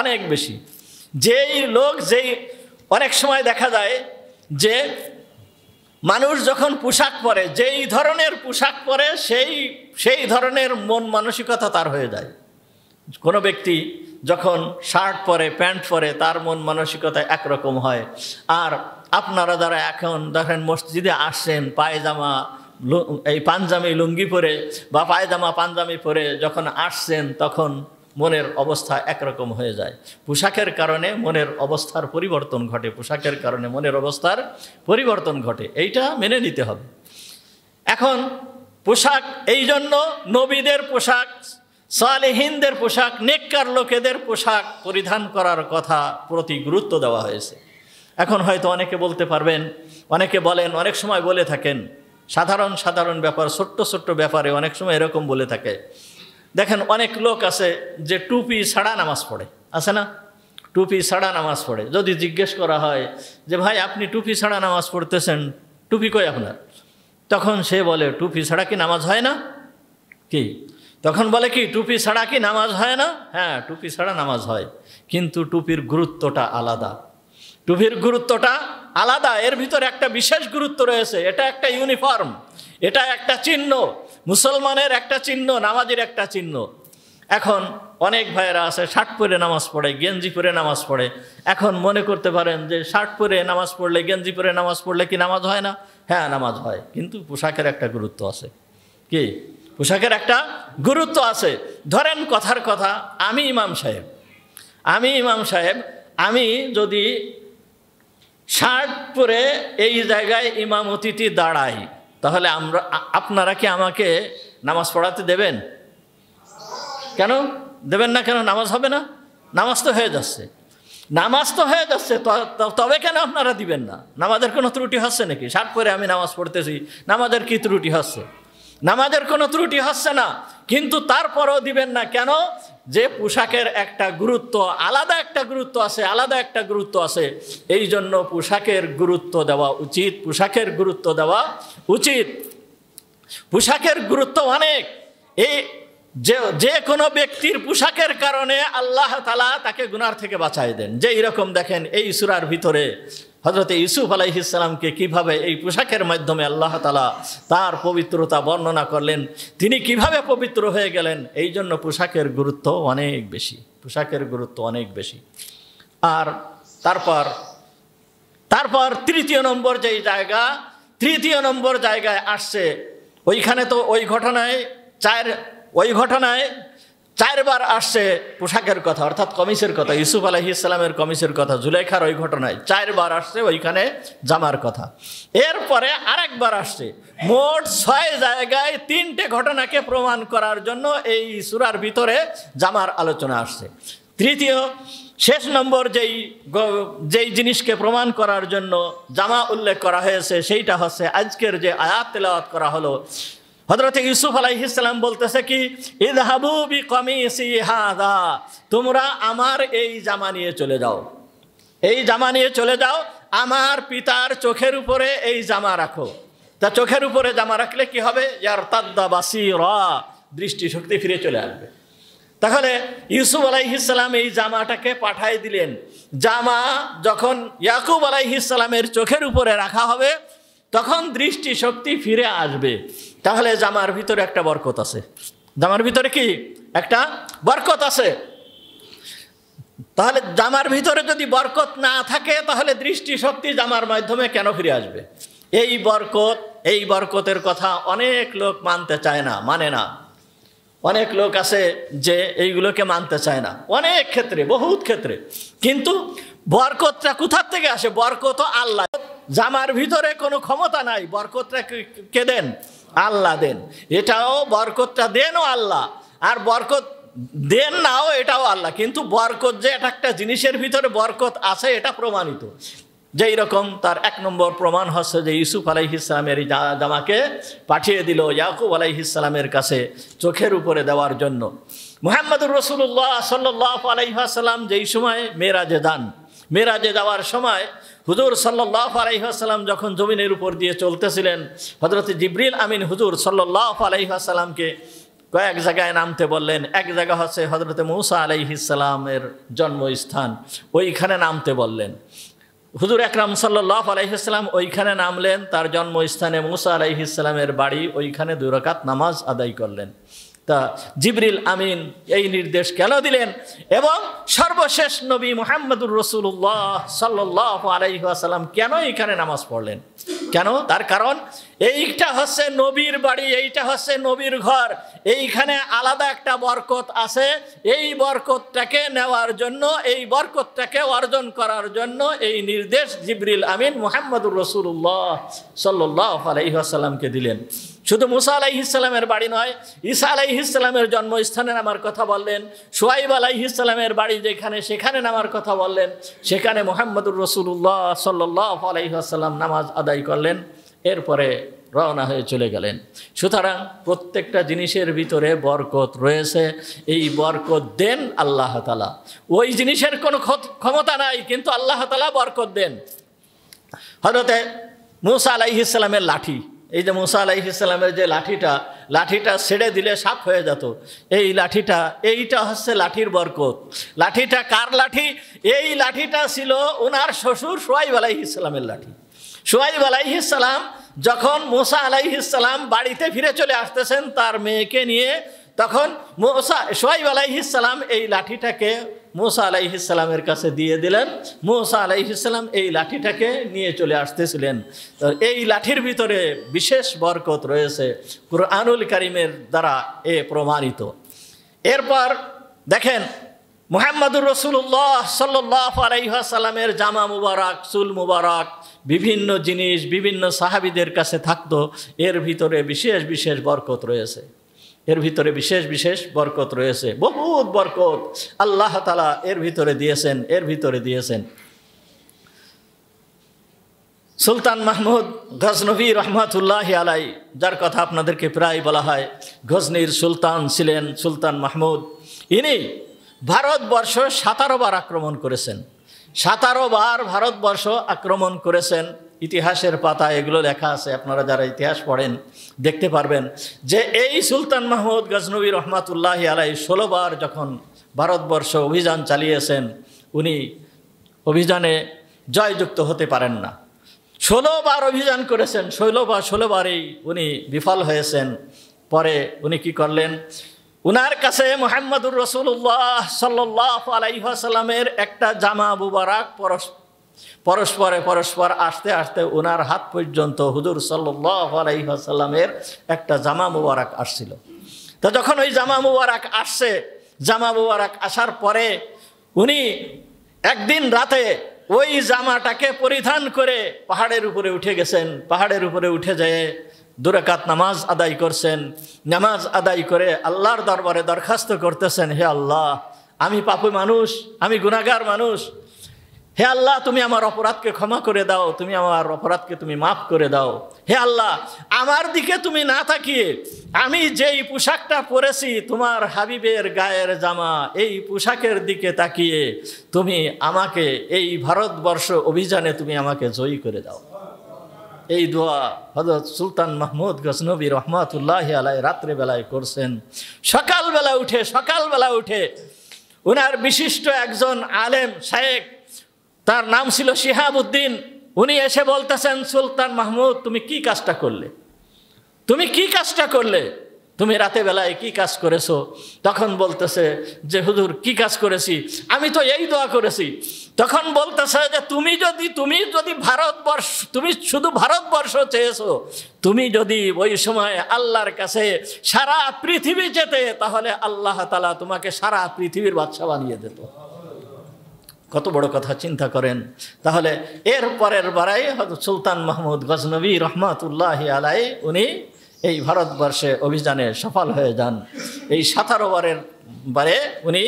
অনেক বেশি। যেই লোক অনেক সময় দেখা যায় যে মানুষ যখন পোশাক পরে, যেই ধরনের পোশাক পরে সেই ধরনের মন মানসিকতা তার হয়ে যায়। কোনো ব্যক্তি যখন শার্ট পরে, প্যান্ট পরে, তার মন মানসিকতা একরকম হয়। আর আপনারা যারা এখন দেখেন মসজিদে আসছেন পায়জামা এই পাঞ্জাবি লুঙ্গি পরে বা পায়জামা পাঞ্জাবি পরে যখন আসছেন তখন মনের অবস্থা একরকম হয়ে যায়। পোশাকের কারণে মনের অবস্থার পরিবর্তন ঘটে, পোশাকের কারণে মনের অবস্থার পরিবর্তন ঘটে, এইটা মেনে নিতে হবে। এখন পোশাক, এই জন্য নবীদের পোশাক, সালেহিনদের পোশাক, নেককার লোকেদের পোশাক পরিধান করার কথা প্রতি গুরুত্ব দেওয়া হয়েছে। এখন হয়তো অনেকে বলতে পারবেন, অনেকে বলেন, অনেক সময় বলে থাকেন, সাধারণ সাধারণ ব্যাপার, ছোট্ট ছোট্ট ব্যাপারে অনেক সময় এরকম বলে থাকে। দেখেন অনেক লোক আছে যে টুপি ছাড়া নামাজ পড়ে, আছে না? টুপি ছাড়া নামাজ পড়ে। যদি জিজ্ঞেস করা হয় যে ভাই আপনি টুপি ছাড়া নামাজ পড়তেছেন, টুপি কই আপনার? তখন সে বলে টুপি ছাড়া কি নামাজ হয় না? কি তখন বলে কি টুপি ছাড়া কি নামাজ হয় না? হ্যাঁ, টুপি ছাড়া নামাজ হয়, কিন্তু টুপির গুরুত্বটা আলাদা। টুপির গুরুত্বটা আলাদা, এর ভিতরে একটা বিশেষ গুরুত্ব রয়েছে। এটা একটা ইউনিফর্ম, এটা একটা চিহ্ন, মুসলমানের একটা চিহ্ন, নামাজের একটা চিহ্ন। এখন অনেক ভাইয়েরা আছে শার্ট পরে নামাজ পড়ে, গেঞ্জি পরে নামাজ পড়ে। এখন মনে করতে পারেন যে শার্ট পরে নামাজ পড়লে, গেঞ্জি পরে নামাজ পড়লে কি নামাজ হয় না? হ্যাঁ, নামাজ হয়, কিন্তু পোশাকের একটা গুরুত্ব আছে। কি? পোশাকের একটা গুরুত্ব আছে। ধরেন কথার কথা, আমি ইমাম সাহেব, আমি যদি শার্ট পরে এই জায়গায় ইমামতিটি দাঁড়াই, তাহলে আপনারা কি আমাকে নামাজ পড়াতে দেবেন? কেন দেবেন না? কেন নামাজ হবে না? নামাজ তো হয়ে যাচ্ছে, তবে কেন আপনারা দিবেন না? নামাজের কোনো ত্রুটি হচ্ছে নাকি? শার্ট পরে আমি নামাজ পড়তেছি, নামাজের কি ত্রুটি হচ্ছে? নামাজের কোনো ত্রুটি হচ্ছে না, কিন্তু তারপরও দিবেন না কেন? যে পোশাকের একটা গুরুত্ব, আলাদা একটা গুরুত্ব আছে, এই জন্য পোশাকের গুরুত্ব দেওয়া উচিত। পোশাকের গুরুত্ব অনেক। যে কোনো ব্যক্তির পোশাকের কারণে আল্লাহ তাআলা তাকে গুনাহ থেকে বাঁচায় দেন। যে এরকম দেখেন এই সূরার ভিতরে হযরত ইউসুফ আলাইহিস সালামকে কিভাবে এই পোশাকের মাধ্যমে আল্লাহ তাআলা তার পবিত্রতা বর্ণনা করলেন, তিনি কিভাবে পবিত্র হয়ে গেলেন। এই জন্য পোশাকের গুরুত্ব অনেক বেশি। আর তারপর তৃতীয় নম্বর জায়গায় আসছে, ওইখানে তো ওই ঘটনায় চারবার আসছে পোশাকের কথা, অর্থাৎ কমিসের কথা, ইউসুফ আলাইহিস সালামের কমিসের কথা, জুলেখার ওই ঘটনায় 4 বার আসছে ওইখানে জামার কথা। এরপরে আরেকবার আসছে। মোট 6 জায়গায় 3টে ঘটনাকে প্রমাণ করার জন্য এই সূরার ভিতরে জামার আলোচনা আসছে। তৃতীয় শেষ নম্বর যেই জিনিসকে প্রমাণ করার জন্য জামা উল্লেখ করা হয়েছে সেইটা হচ্ছে আজকের যে আয়াত তেলাওয়াত করা হলো। হযরত ইউসুফ আলাইহিস সালাম বলতেছে কি, ইযহাবু বিকামিসি হাযা, তোমরা আমার এই জামা নিয়ে চলে যাও, আমার পিতার চোখের উপরে এই জামা রাখো। তা চোখের উপরে জামা রাখলে কি হবে? ইয়ারতাদ্দা বাসীরা, দৃষ্টিশক্তি ফিরে চলে আসবে। তাহলে ইউসুফ আলাইহিস সালাম এই জামাটাকে পাঠিয়ে দিলেন। জামা যখন ইয়াকুব আলাইহিস সালামের চোখের উপরে রাখা হবে, তখন দৃষ্টি শক্তি ফিরে আসবে। তাহলে জামার ভিতরে একটা বরকত আছে। জামার ভিতরে কি একটা বরকত আছে। তাহলে জামার ভিতরে যদি বরকত না থাকে তাহলে দৃষ্টি শক্তি জামার মাধ্যমে কেন ফিরে আসবে? এই বরকতের কথা অনেক লোক মানতে চায় না, মানে না। অনেক লোক আছে যে এইগুলোকে মানতে চায় না, অনেক ক্ষেত্রে, বহুত ক্ষেত্রে। কিন্তু বরকতটা কোথার থেকে আসে? বরকত আল্লাহ। জামার ভিতরে কোনো ক্ষমতা নাই, বরকতটা কে দেন? আল্লাহ দেন। এটাও বরকতটা দেনও আল্লাহ, আর বরকত দেন নাও এটাও আল্লাহ। কিন্তু বরকত যে এটা একটা জিনিসের ভিতরে বরকত আছে এটা প্রমাণিত। যেই রকম তার 1 নম্বর প্রমাণ হচ্ছে যে ইউসুফ আলাইহিস সালামের জামাকে পাঠিয়ে দিল ইয়াকুব আলাইহিস সালামের কাছে চোখের উপরে দেওয়ার জন্য। মুহাম্মদুর রাসূলুল্লাহ সাল্লাল্লাহু আলাইহি ওয়াসাল্লাম যেই সময় মেরাজে যান, মেরাজে যাওয়ার সময় হুজুর সাল্লাল্লাহু আলাইহি ওয়াসাল্লাম যখন জমিনের উপর দিয়ে চলতেছিলেন, হযরত জিবরিল আমিন হুজুর সাল্লাল্লাহু আলাইহি ওয়াসাল্লামকে কয়েক জায়গায় নামতে বললেন। এক জায়গা হচ্ছে হযরত মূসা আলাইহিস সালামের জন্মস্থান, ওইখানে নামতে বললেন। হুজুর আকরাম সাল্লাল্লাহু আলাইহি ওয়াসাল্লাম ওইখানে নামলেন, তার জন্মস্থানে মূসা আলাইহিস সালামের বাড়ি, ওইখানে 2 রাকাত নামাজ আদায় করলেন। তা জিবরিল আমিন এই নির্দেশ কেন দিলেন? এবং সর্বশেষ নবী মুহাম্মদুর রাসূলুল্লাহ সাল্লাল্লাহু আলাইহি ওয়াসাল্লাম কেন এখানে নামাজ পড়লেন? কেন? তার কারণ এইটা হচ্ছে নবীর বাড়ি, এইটা হচ্ছে নবীর ঘর, এইখানে আলাদা একটা বরকত আছে। এই বরকতটাকে নেওয়ার জন্য, এই বরকতটাকে অর্জন করার জন্য এই নির্দেশ জিবরিল আমিন মুহাম্মদুর রাসূলুল্লাহ সাল্লাল্লাহু আলাইহি ওয়াসাল্লামকে দিলেন। শুধু মূসা আলাইহিস সালামের বাড়ি নয়, ঈসা আলাইহিস সালামের জন্মস্থানে নামার কথা বললেন। শুআয়ব আলাইহিস সালামের বাড়ি যেখানে, সেখানে নামার কথা বললেন। সেখানে মুহাম্মদুর রাসূলুল্লাহ সাল্লাল্লাহু আলাইহি ওয়াসাল্লাম নামাজ আদায় করলেন, এরপরে রওনা হয়ে চলে গেলেন। সুতরাং প্রত্যেকটা জিনিসের ভিতরে বরকত রয়েছে। এই বরকত দেন আল্লাহ তাআলা। ওই জিনিসের কোনো ক্ষমতা নাই, কিন্তু আল্লাহ তাআলা বরকত দেন। হযরত মূসা আলাইহিস সালামের লাঠি, এই যে মূসা আলাইহিস সালামের যে লাঠিটা ছেড়ে দিলে সাপ হয়ে যেত, এই লাঠিটা, এইটা হচ্ছে লাঠির বরকত। লাঠিটা কার লাঠি? এই লাঠিটা ছিল ওনার শ্বশুর শুআয়ব আলাইহিস সালামের লাঠি। শুআয়ব আলাইহিস সালাম যখন মূসা আলাইহিস সালাম বাড়িতে ফিরে চলে আসতেছেন তার মেয়েকে নিয়ে, তখন শুআয়ব আলাইহিস সালাম এই লাঠিটাকে মূসা আলাইহিস সালামের কাছে দিয়ে দিলেন। মূসা আলাইহিস সালাম এই লাঠিটাকে নিয়ে চলে আসতেছিলেন। তো এই লাঠির ভিতরে বিশেষ বরকত রয়েছে, কুরআনুল কারীমের দ্বারা এ প্রমাণিত। এরপর দেখেন মুহাম্মদুর রাসূলুল্লাহ সাল্লাল্লাহু আলাইহি ওয়াসাল্লামের জামা মুবারক, চুল মুবারক, বিভিন্ন জিনিস বিভিন্ন সাহাবীদের কাছে থাকতো। এর ভিতরে বিশেষ বিশেষ বরকত রয়েছে, এর ভিতরে বিশেষ বিশেষ বরকত রয়েছে। বহুত বরকত আল্লাহ তাআলা এর ভিতরে দিয়েছেন। সুলতান মাহমুদ গজনভী রহমাতুল্লাহি আলাইহি, যার কথা আপনাদেরকে প্রায় বলা হয়, গজনির সুলতান ছিলেন সুলতান মাহমুদ। ইনি ভারতবর্ষ 17 বার আক্রমণ করেছেন। 17 বার ভারতবর্ষ আক্রমণ করেছেন। ইতিহাসের পাতায় এগুলো লেখা আছে, আপনারা যারা ইতিহাস পড়েন দেখতে পারবেন যে এই সুলতান মাহমুদ গজনভী রহমাতুল্লাহি আলাইহি 16 বার যখন ভারতবর্ষ অভিযান চালিয়েছেন, উনি অভিযানে জয়যুক্ত হতে পারেন না। 16 বার অভিযান করেছেন, 16 বারেই উনি বিফল হয়েছেন। পরে উনি কি করলেন? উনার কাছে মুহাম্মদুর রাসূলুল্লাহ সাল্লাল্লাহু আলাইহি ওয়াসাল্লামের একটা জামা মুবারক পরস্পর আসতে আসতে ওনার হাত পর্যন্ত হুজুর সাল্লাল্লাহু আলাইহি ওয়াসাল্লামের একটা জামা মুবারক আসছিল। তো যখন ওই জামা মুবারক আসছে, জামা মুবারক আসার পরে উনি একদিন রাতে ওই জামাটাকে পরিধান করে পাহাড়ের উপরে উঠে গেছেন। পাহাড়ের উপরে উঠে যেয়ে 2 রাকাত নামাজ আদায় করছেন। নামাজ আদায় করে আল্লাহর দরবারে দরখাস্ত করতেছেন, হে আল্লাহ, আমি পাপী মানুষ, আমি গুনাহগার মানুষ। হে আল্লাহ, তুমি আমার অপরাধকে ক্ষমা করে দাও, তুমি আমার অপরাধকে তুমি মাফ করে দাও। হে আল্লাহ, আমার দিকে তুমি না তাকিয়ে আমি যেই পোশাকটা পরেছি তোমার হাবিবের গায়ের জামা, এই পোশাকের দিকে তাকিয়ে তুমি আমাকে এই ভারতবর্ষ অভিযানে তুমি আমাকে জয়ী করে দাও। এই দোয়া হযরত সুলতান মাহমুদ গজনভী রহমাতুল্লাহি আলাইহি রাত্রে বেলায় করছেন। সকালবেলা উঠে উনার বিশিষ্ট একজন আলেম শায়েখ, তার নাম ছিল শিহাবউদ্দিন, উনি এসে বলতেছেন, সুলতান মাহমুদ তুমি কি কাজটা করলে, তুমি কি কাজটা করলে, তুমি রাতে বেলায় কি কাজ করেছো? তখন বলতেছে যে হুজুর কি কাজ করেছি, আমি তো এই দোয়া করেছি। তখন বলতেছে যে তুমি যদি ভারতবর্ষ, তুমি শুধু ভারতবর্ষ চেয়েছো, তুমি যদি ওই সময় আল্লাহর কাছে সারা পৃথিবী যেতে, তাহলে আল্লাহ তাআলা তোমাকে সারা পৃথিবীর বাদশা বানিয়ে দিত। কত বড় কথা চিন্তা করেন। তাহলে এর পরের বারাই হযরত সুলতান মাহমুদ গজনবী রহমাতুল্লাহি আলাইহি উনি এই ভারতবর্ষে অভিযানে সফল হয়ে যান। এই 17 বারে উনি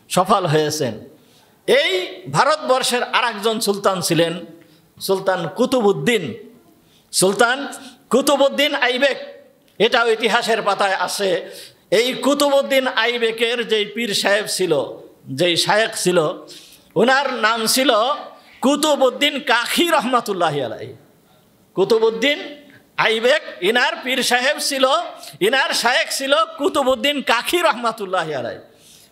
সফল হয়েছেন। এই ভারতবর্ষের আরেকজন সুলতান ছিলেন সুলতান কুতুবউদ্দিন। সুলতান কুতুবউদ্দিন আইবেক, এটাও ইতিহাসের পাতায় আসে। এই কুতুবউদ্দিন আইবেকের যেই পীর সাহেব ছিল, যেই শায়েখ ছিল, ওনার নাম ছিল কুতুবউদ্দিন কাখী রহমাতুল্লাহি আলাইহি। কুতুবউদ্দিন আইবেক ইনার পীর সাহেব ছিল, ইনার শায়েখ ছিল কুতুবউদ্দিন কাখী রহমাতুল্লাহি আলাইহি।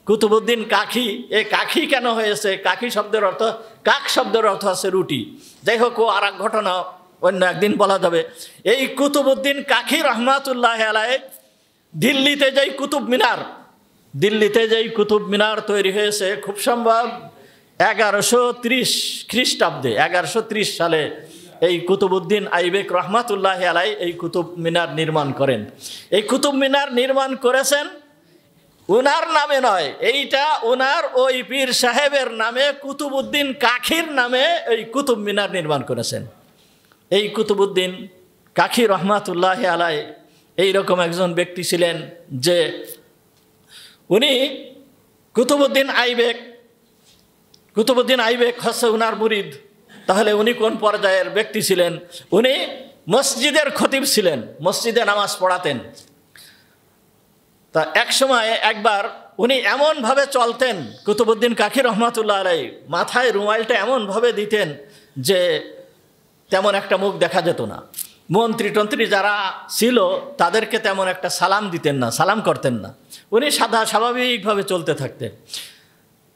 কুতুবউদ্দিন কাখী, এই কাখী কেন হয়েছে? কাখী শব্দের অর্থ, কাক শব্দের অর্থ আছে রুটি। যাই হোক, ও আর এক ঘটনা অন্য একদিন বলা যাবে। এই কুতুবউদ্দিন কাখী রহমাতুল্লাহি আলাইহি দিল্লিতে যেই কুতুব মিনার তৈরি হয়েছে, খুব সম্ভব 1130 খ্রিস্টাব্দে, 1130 সালে এই কুতুবউদ্দিন আইবেক রহমাতুল্লাহি আলাইহি এই কুতুব মিনার নির্মাণ করেন। এই কুতুব মিনার নির্মাণ করেছেন ওনার নামে নয়, এইটা ওনার ওই পীর সাহেবের নামে, কুতুবউদ্দিন কাখীর নামে এই কুতুব মিনার নির্মাণ করেছেন। এই কুতুবউদ্দিন কাখী রহমাতুল্লাহি আলাইহি এইরকম একজন ব্যক্তি ছিলেন যে উনি কুতুবউদ্দিন আইবেক হচ্ছে ওনার মুরিদ। তাহলে উনি কোন পর্যায়ের ব্যক্তি ছিলেন? উনি মসজিদের খতিব ছিলেন, মসজিদে নামাজ পড়াতেন। তা এক সময় একবার উনি এমনভাবে চলতেন, কুতুবউদ্দিন কাখী রহমাতুল্লাহ আলাইহি মাথায় রুমালটা এমনভাবে দিতেন যে তেমন একটা মুখ দেখা যেত না। মন্ত্রী যারা ছিল তাদেরকে তেমন একটা সালাম দিতেন না, সালাম করতেন না। উনি সাদা স্বাভাবিকভাবে চলতে থাকতেন।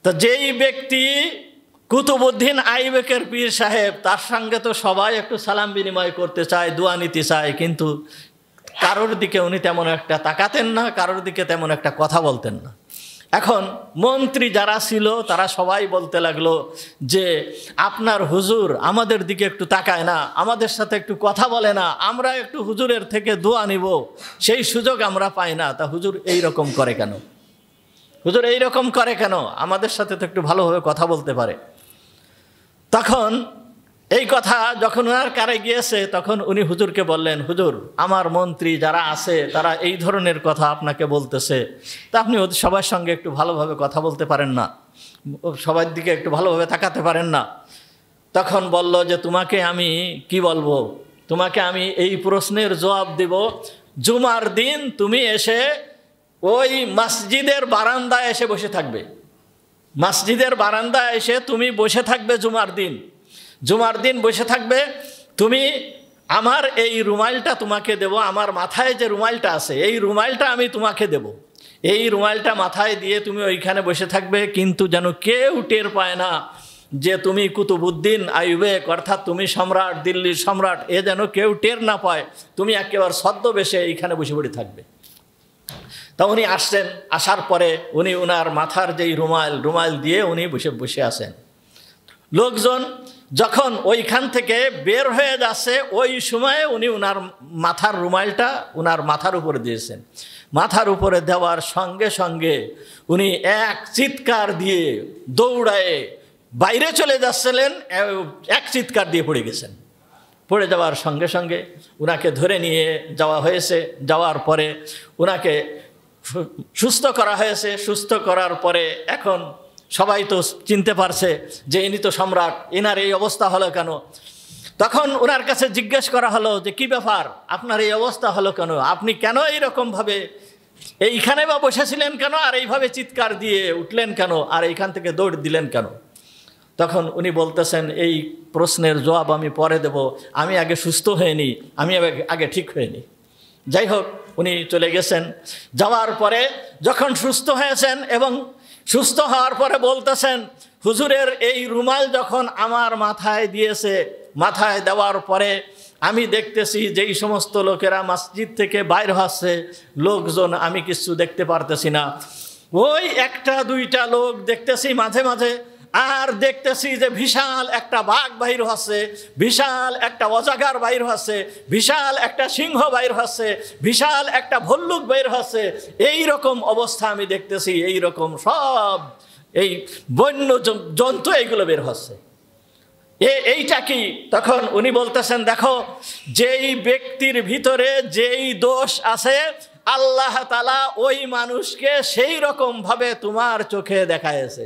তো যেই ব্যক্তি কুতুবউদ্দিন আইবেকের পীর সাহেব, তার সঙ্গে তো সবাই একটু সালাম বিনিময় করতে চায়, দোয়া নিতে চায়, কিন্তু কারোর দিকে উনি তেমন একটা তাকাতেন না, কারোর দিকে তেমন একটা কথা বলতেন না। এখন মন্ত্রী যারা ছিল তারা সবাই বলতে লাগলো যে আপনার হুজুর আমাদের দিকে একটু তাকায় না, আমাদের সাথে একটু কথা বলে না, আমরা একটু হুজুরের থেকে দোয়া নিব, সেই সুযোগ আমরা পাই না। তা হুজুর এইরকম করে কেন, হুজুর এইরকম করে কেন, আমাদের সাথে তো একটু ভালোভাবে কথা বলতে পারে। তখন এই কথা যখন ওনার কারে গিয়েছে, তখন উনি হুজুরকে বললেন, হুজুর আমার মন্ত্রী যারা আছে তারা এই ধরনের কথা আপনাকে বলতেছে, তা আপনি সবার সঙ্গে একটু ভালোভাবে কথা বলতে পারেন না, সবার দিকে একটু ভালোভাবে তাকাতে পারেন না। তখন বলল যে তোমাকে আমি কি বলবো, তোমাকে আমি এই প্রশ্নের জবাব দেব, জুমার দিন তুমি এসে ওই মসজিদের বারান্দায় এসে বসে থাকবে, মসজিদের বারান্দায় এসে তুমি বসে থাকবে জুমার দিন বসে থাকবে। তুমি আমার এই রুমালটা তোমাকে দেব, আমার মাথায় যে রুমালটা আছে এই রুমালটা আমি তোমাকে দেব, এই রুমালটা মাথায় দিয়ে তুমি ওইখানে বসে থাকবে, কিন্তু যেন কেউ টের পায় না যে তুমি কুতুবউদ্দিন আইবেক, অর্থাৎ তুমি সম্রাট, দিল্লির সম্রাট, এ যেন কেউ টের না পায়, তুমি একেবারে ছদ্মবেশে এইখানে বসে পড়ে থাকবে। তা উনি আসছেন, আসার পরে উনি ওনার মাথার যেই রুমাল দিয়ে উনি বসে আসেন। লোকজন যখন ওইখান থেকে বের হয়ে যাচ্ছে, ওই সময়ে উনি ওনার মাথার রুমালটা ওনার মাথার উপরে দিয়েছেন। মাথার উপরে দেওয়ার সঙ্গে সঙ্গে উনি এক চিৎকার দিয়ে দৌড়ায়ে বাইরে চলে যাচ্ছিলেন, এক চিৎকার দিয়ে পড়ে গেছেন। পড়ে যাওয়ার সঙ্গে সঙ্গে ওনাকে ধরে নিয়ে যাওয়া হয়েছে। যাওয়ার পরে ওনাকে সুস্থ করা হয়েছে। সুস্থ করার পরে এখন সবাই তো চিনতে পারছে যে ইনি তো সম্রাট, এনার এই অবস্থা হলো কেন। তখন ওনার কাছে জিজ্ঞেস করা হলো যে কি ব্যাপার, আপনার এই অবস্থা হলো কেন, আপনি কেন এইরকমভাবে এইখানে বা বসেছিলেন কেন, আর এইভাবে চিৎকার দিয়ে উঠলেন কেন, আর এইখান থেকে দৌড় দিলেন কেন। তখন উনি বলতেছেন এই প্রশ্নের জবাব আমি পরে দেব, আমি আগে সুস্থ হয়নি, আমি আগে ঠিক হয়নি। যাই হোক, উনি চলে গেছেন। যাওয়ার পরে যখন সুস্থ হয়েছেন এবং সুস্থ হওয়ার পরে বলতেছেন, হুজুরের এই রুমাল যখন আমার মাথায় দিয়েছে, মাথায় দেওয়ার পরে আমি দেখতেছি যেই সমস্ত লোকেরা মসজিদ থেকে বাইর হচ্ছে লোকজন, আমি কিছু দেখতে পারতেছি না। ওই একটা দুইটা লোক দেখতেছি মাঝে মাঝে, আর দেখতেছি যে বিশাল একটা বাঘ বাহির হচ্ছে, বিশাল একটা অজাগার বাইর হচ্ছে, বিশাল একটা সিংহ বাইর হচ্ছে, বিশাল একটা ভল্লুক বাইর হচ্ছে। এই রকম অবস্থা আমি দেখতেছি, এই রকম সব এই বন্য জন্তু এইগুলো বের হচ্ছে। এইটা কি? তখন উনি বলতেছেন, দেখো যেই ব্যক্তির ভিতরে যেই দোষ আছে আল্লাহ তাআলা ওই মানুষকে সেই রকম ভাবে তোমার চোখে দেখায়েছে।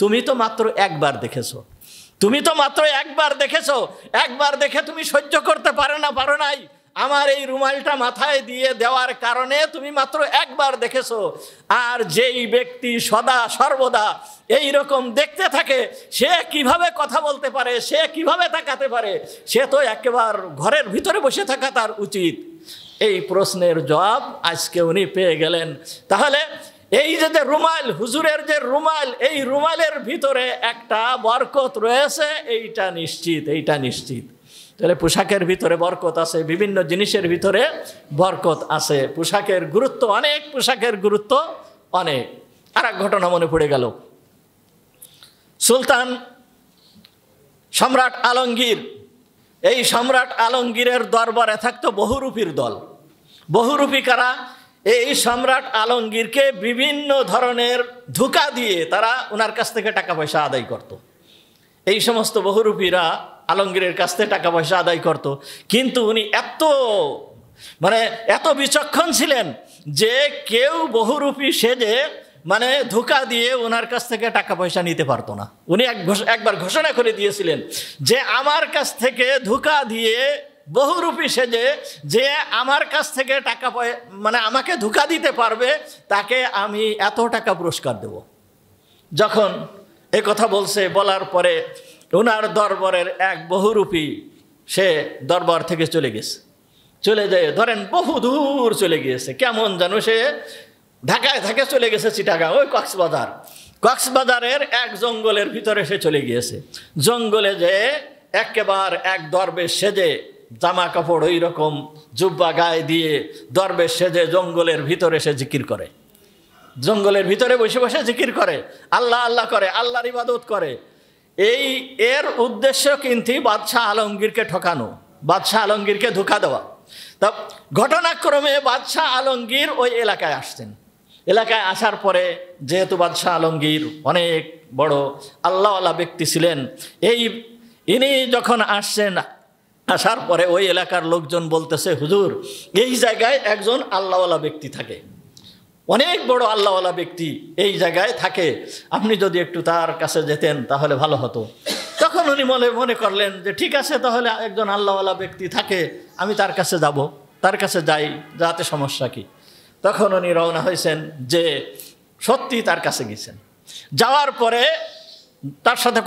তুমি তো মাত্র একবার দেখেছো, তুমি তো মাত্র একবার দেখেছো, একবার দেখে তুমি সহ্য করতে পারো নাই। আমার এই রুমালটা মাথায় দিয়ে দেওয়ার কারণে তুমি মাত্র একবার দেখেছো। আর যেই ব্যক্তি সদা সর্বদা এই রকম দেখতে থাকে সে কিভাবে কথা বলতে পারে, সে কিভাবে তাকাতে পারে? সে তো একেবারে ঘরের ভিতরে বসে থাকা তার উচিত। এই প্রশ্নের জবাব আজকে উনি পেয়ে গেলেন। তাহলে এই যে রুমাল, হুজুরের যে রুমাল, এই রুমালের ভিতরে একটা বরকত রয়েছে, এইটা নিশ্চিত, এইটা নিশ্চিত। তাহলে পোশাকের ভিতরে বরকত আছে, বিভিন্ন জিনিসের ভিতরে বরকত আছে। পোশাকের গুরুত্ব অনেক, পোশাকের গুরুত্ব অনেক। আর এক ঘটনা মনে পড়ে গেল। সুলতান সম্রাট আলমগীর, এই সম্রাট আলমগীরের দরবারে থাকতো বহুরূপীর দল। বহুরূপী কারা? এই সম্রাট আলমগীরকে বিভিন্ন ধরনের ধোঁকা দিয়ে তারা ওনার কাছ থেকে টাকা পয়সা আদায় করত। এই সমস্ত বহুরূপীরা আলমগীরের কাছ থেকে টাকা পয়সা আদায় করত। কিন্তু উনি এত বিচক্ষণ ছিলেন যে কেউ বহুরূপী সেজে ধোঁকা দিয়ে ওনার কাছ থেকে টাকা পয়সা নিতে পারতো না। উনি একবার ঘোষণা করে দিয়েছিলেন যে আমার কাছ থেকে ধোঁকা দিয়ে বহুরূপী সেজে যে আমার কাছ থেকে টাকা আমাকে ধোঁকা দিতে পারবে তাকে আমি এত টাকা পুরস্কার দেব। যখন এ কথা বলার পরে ওনার দরবারের এক বহুরূপী সে দরবার থেকে চলে গেছে। চলে যায় ধরেন বহু দূর চলে গিয়েছে, কেমন যেন সে ঢাকায় থেকে চলে গেছে চিটাগাং, ওই কক্সবাজারের এক জঙ্গলের ভিতরে সে চলে গিয়েছে। জঙ্গলে যে একেবারে এক দরবেশ সেজে, জামা কাপড় ওই রকম জুব্বা গায়ে দিয়ে দরবেশ সেজে জঙ্গলের ভিতরে সে জিকির করে, জঙ্গলের ভিতরে বসে বসে জিকির করে, আল্লাহ আল্লাহ করে, আল্লাহর ইবাদত করে। এর উদ্দেশ্য কিন্তু বাদশাহ আলমগীরকে ঠকানো, বাদশাহ আলমগীরকে ধোঁকা দেওয়া। তা ঘটনাক্রমে বাদশাহ আলমগীর ওই এলাকায় আসছেন। এলাকায় আসার পরে যেহেতু বাদশাহ আলমগীর অনেক বড় আল্লাহওয়ালা ব্যক্তি ছিলেন, ইনি যখন আসছেন, আসার পরে ওই এলাকার লোকজন বলতেছে, হুজুর এই জায়গায় একজন আল্লাহওয়ালা ব্যক্তি থাকে, অনেক বড় আল্লাহওয়ালা ব্যক্তি এই জায়গায় থাকে, আপনি যদি একটু তার কাছে যেতেন তাহলে ভালো হতো। তখন উনি মনে করলেন যে ঠিক আছে, তাহলে একজন আল্লাহওয়ালা ব্যক্তি থাকে, আমি তার কাছে যাব, তার কাছে যাই, যাতে সমস্যা কি। তখন উনি রওনা হয়েছেন, যে সত্যি তার কাছে গেছেন। যাওয়ার পরে তার সাথে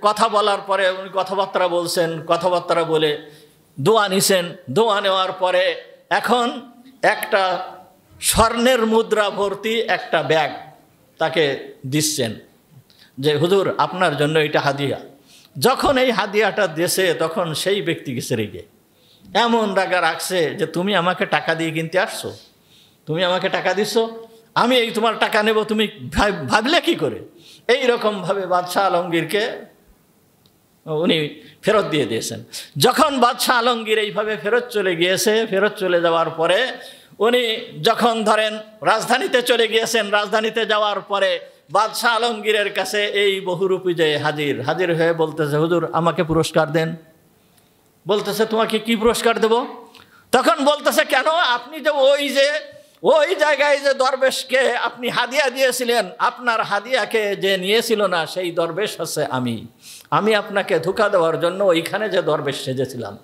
কথা বলার পরে উনি কথাবার্তা বলছেন, কথাবার্তা বলে দোয়া নিছেন। দোয়া নেওয়ার পরে এখন একটা স্বর্ণের মুদ্রা ভর্তি একটা ব্যাগ তাকে দিচ্ছেন, যে হুজুর আপনার জন্য এটা হাদিয়া। যখন এই হাদিয়াটা দিয়েছে তখন সেই ব্যক্তি গেছে রেগে, এমন রাগা রাখছে যে তুমি আমাকে টাকা দিয়ে কিনতে আসছো, তুমি আমাকে টাকা দিচ্ছ, আমি এই তোমার টাকা নেব, তুমি ভাবলে কি করে? এই রকমভাবে বাদশাহ আলমগীরকে উনি ফেরত দিয়ে দিয়েছেন। যখন বাদশাহ আলমগীর এইভাবে ফেরত চলে গিয়েছে, ফেরত চলে যাওয়ার পরে উনি যখন ধরেন রাজধানীতে চলে গিয়েছেন, রাজধানীতে যাওয়ার পরে বাদশাহ আলমগীরের কাছে এই বহুরূপী যে হাজির হয়ে বলতেছে, হুজুর আমাকে পুরস্কার দেন। বলতেছে তোমাকে কি পুরস্কার দেব? তখন বলতেছে, কেন আপনি যে ওই জায়গায় যে দরবেশকে আপনি হাদিয়া দিয়েছিলেন, আপনার হাদিয়াকে যে নিয়েছিল না সেই দরবেশ হচ্ছে আমি আপনাকে ধোঁকা দেওয়ার জন্য ওইখানে যে দরবেশ সেজেছিলাম।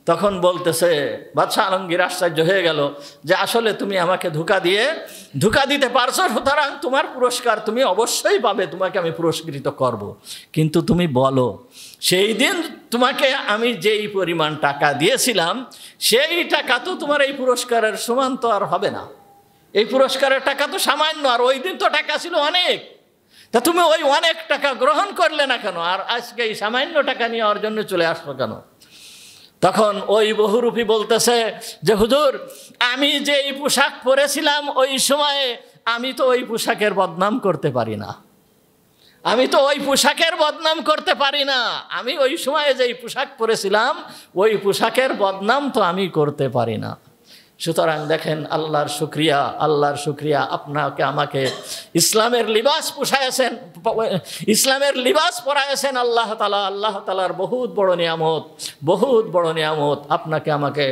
তখন বলতেছে বাদশাহ আলমগীর আশ্চর্য হয়ে গেল যে আসলে তুমি আমাকে ধোঁকা দিতে পারছো, সুতরাং তোমার পুরস্কার তুমি অবশ্যই পাবে, তোমাকে আমি পুরস্কৃত করব। কিন্তু তুমি বলো সেই দিন তোমাকে আমি যেই পরিমাণ টাকা দিয়েছিলাম সেই টাকা তো তোমার এই পুরস্কারের সমান তো আর হবে না, এই পুরস্কারের টাকা তো সামান্য, আর ওই দিন তো টাকা ছিল অনেক। তা তুমি ওই অনেক টাকা গ্রহণ করলে না কেন, আর আজকে এই সামান্য টাকা নিয়ে ওর জন্য চলে আসলো কেন? তখন ওই বহুরূপী বলতেছে যে হুজুর, আমি যে এই পোশাক পরেছিলাম ওই সময়ে, আমি তো ওই পোশাকের বদনাম করতে পারি না, আমি তো ওই পোশাকের বদনাম করতে পারি না। আমি ওই সময়ে যে পোশাক পরেছিলাম ওই পোশাকের বদনাম তো আমি করতে পারি না। সুতরাং দেখেন, আল্লাহর শুকরিয়া, আল্লাহর শুকরিয়া, আপনাকে আমাকে ইসলামের লিবাস পোষায়ছেন, ইসলামের লিবাস পরায়ছেন আল্লাহ তাআলা। আল্লাহ তাআলার বহুত বড় নিয়ামত, বহুত বড় নিয়ামত। আপনাকে আমাকে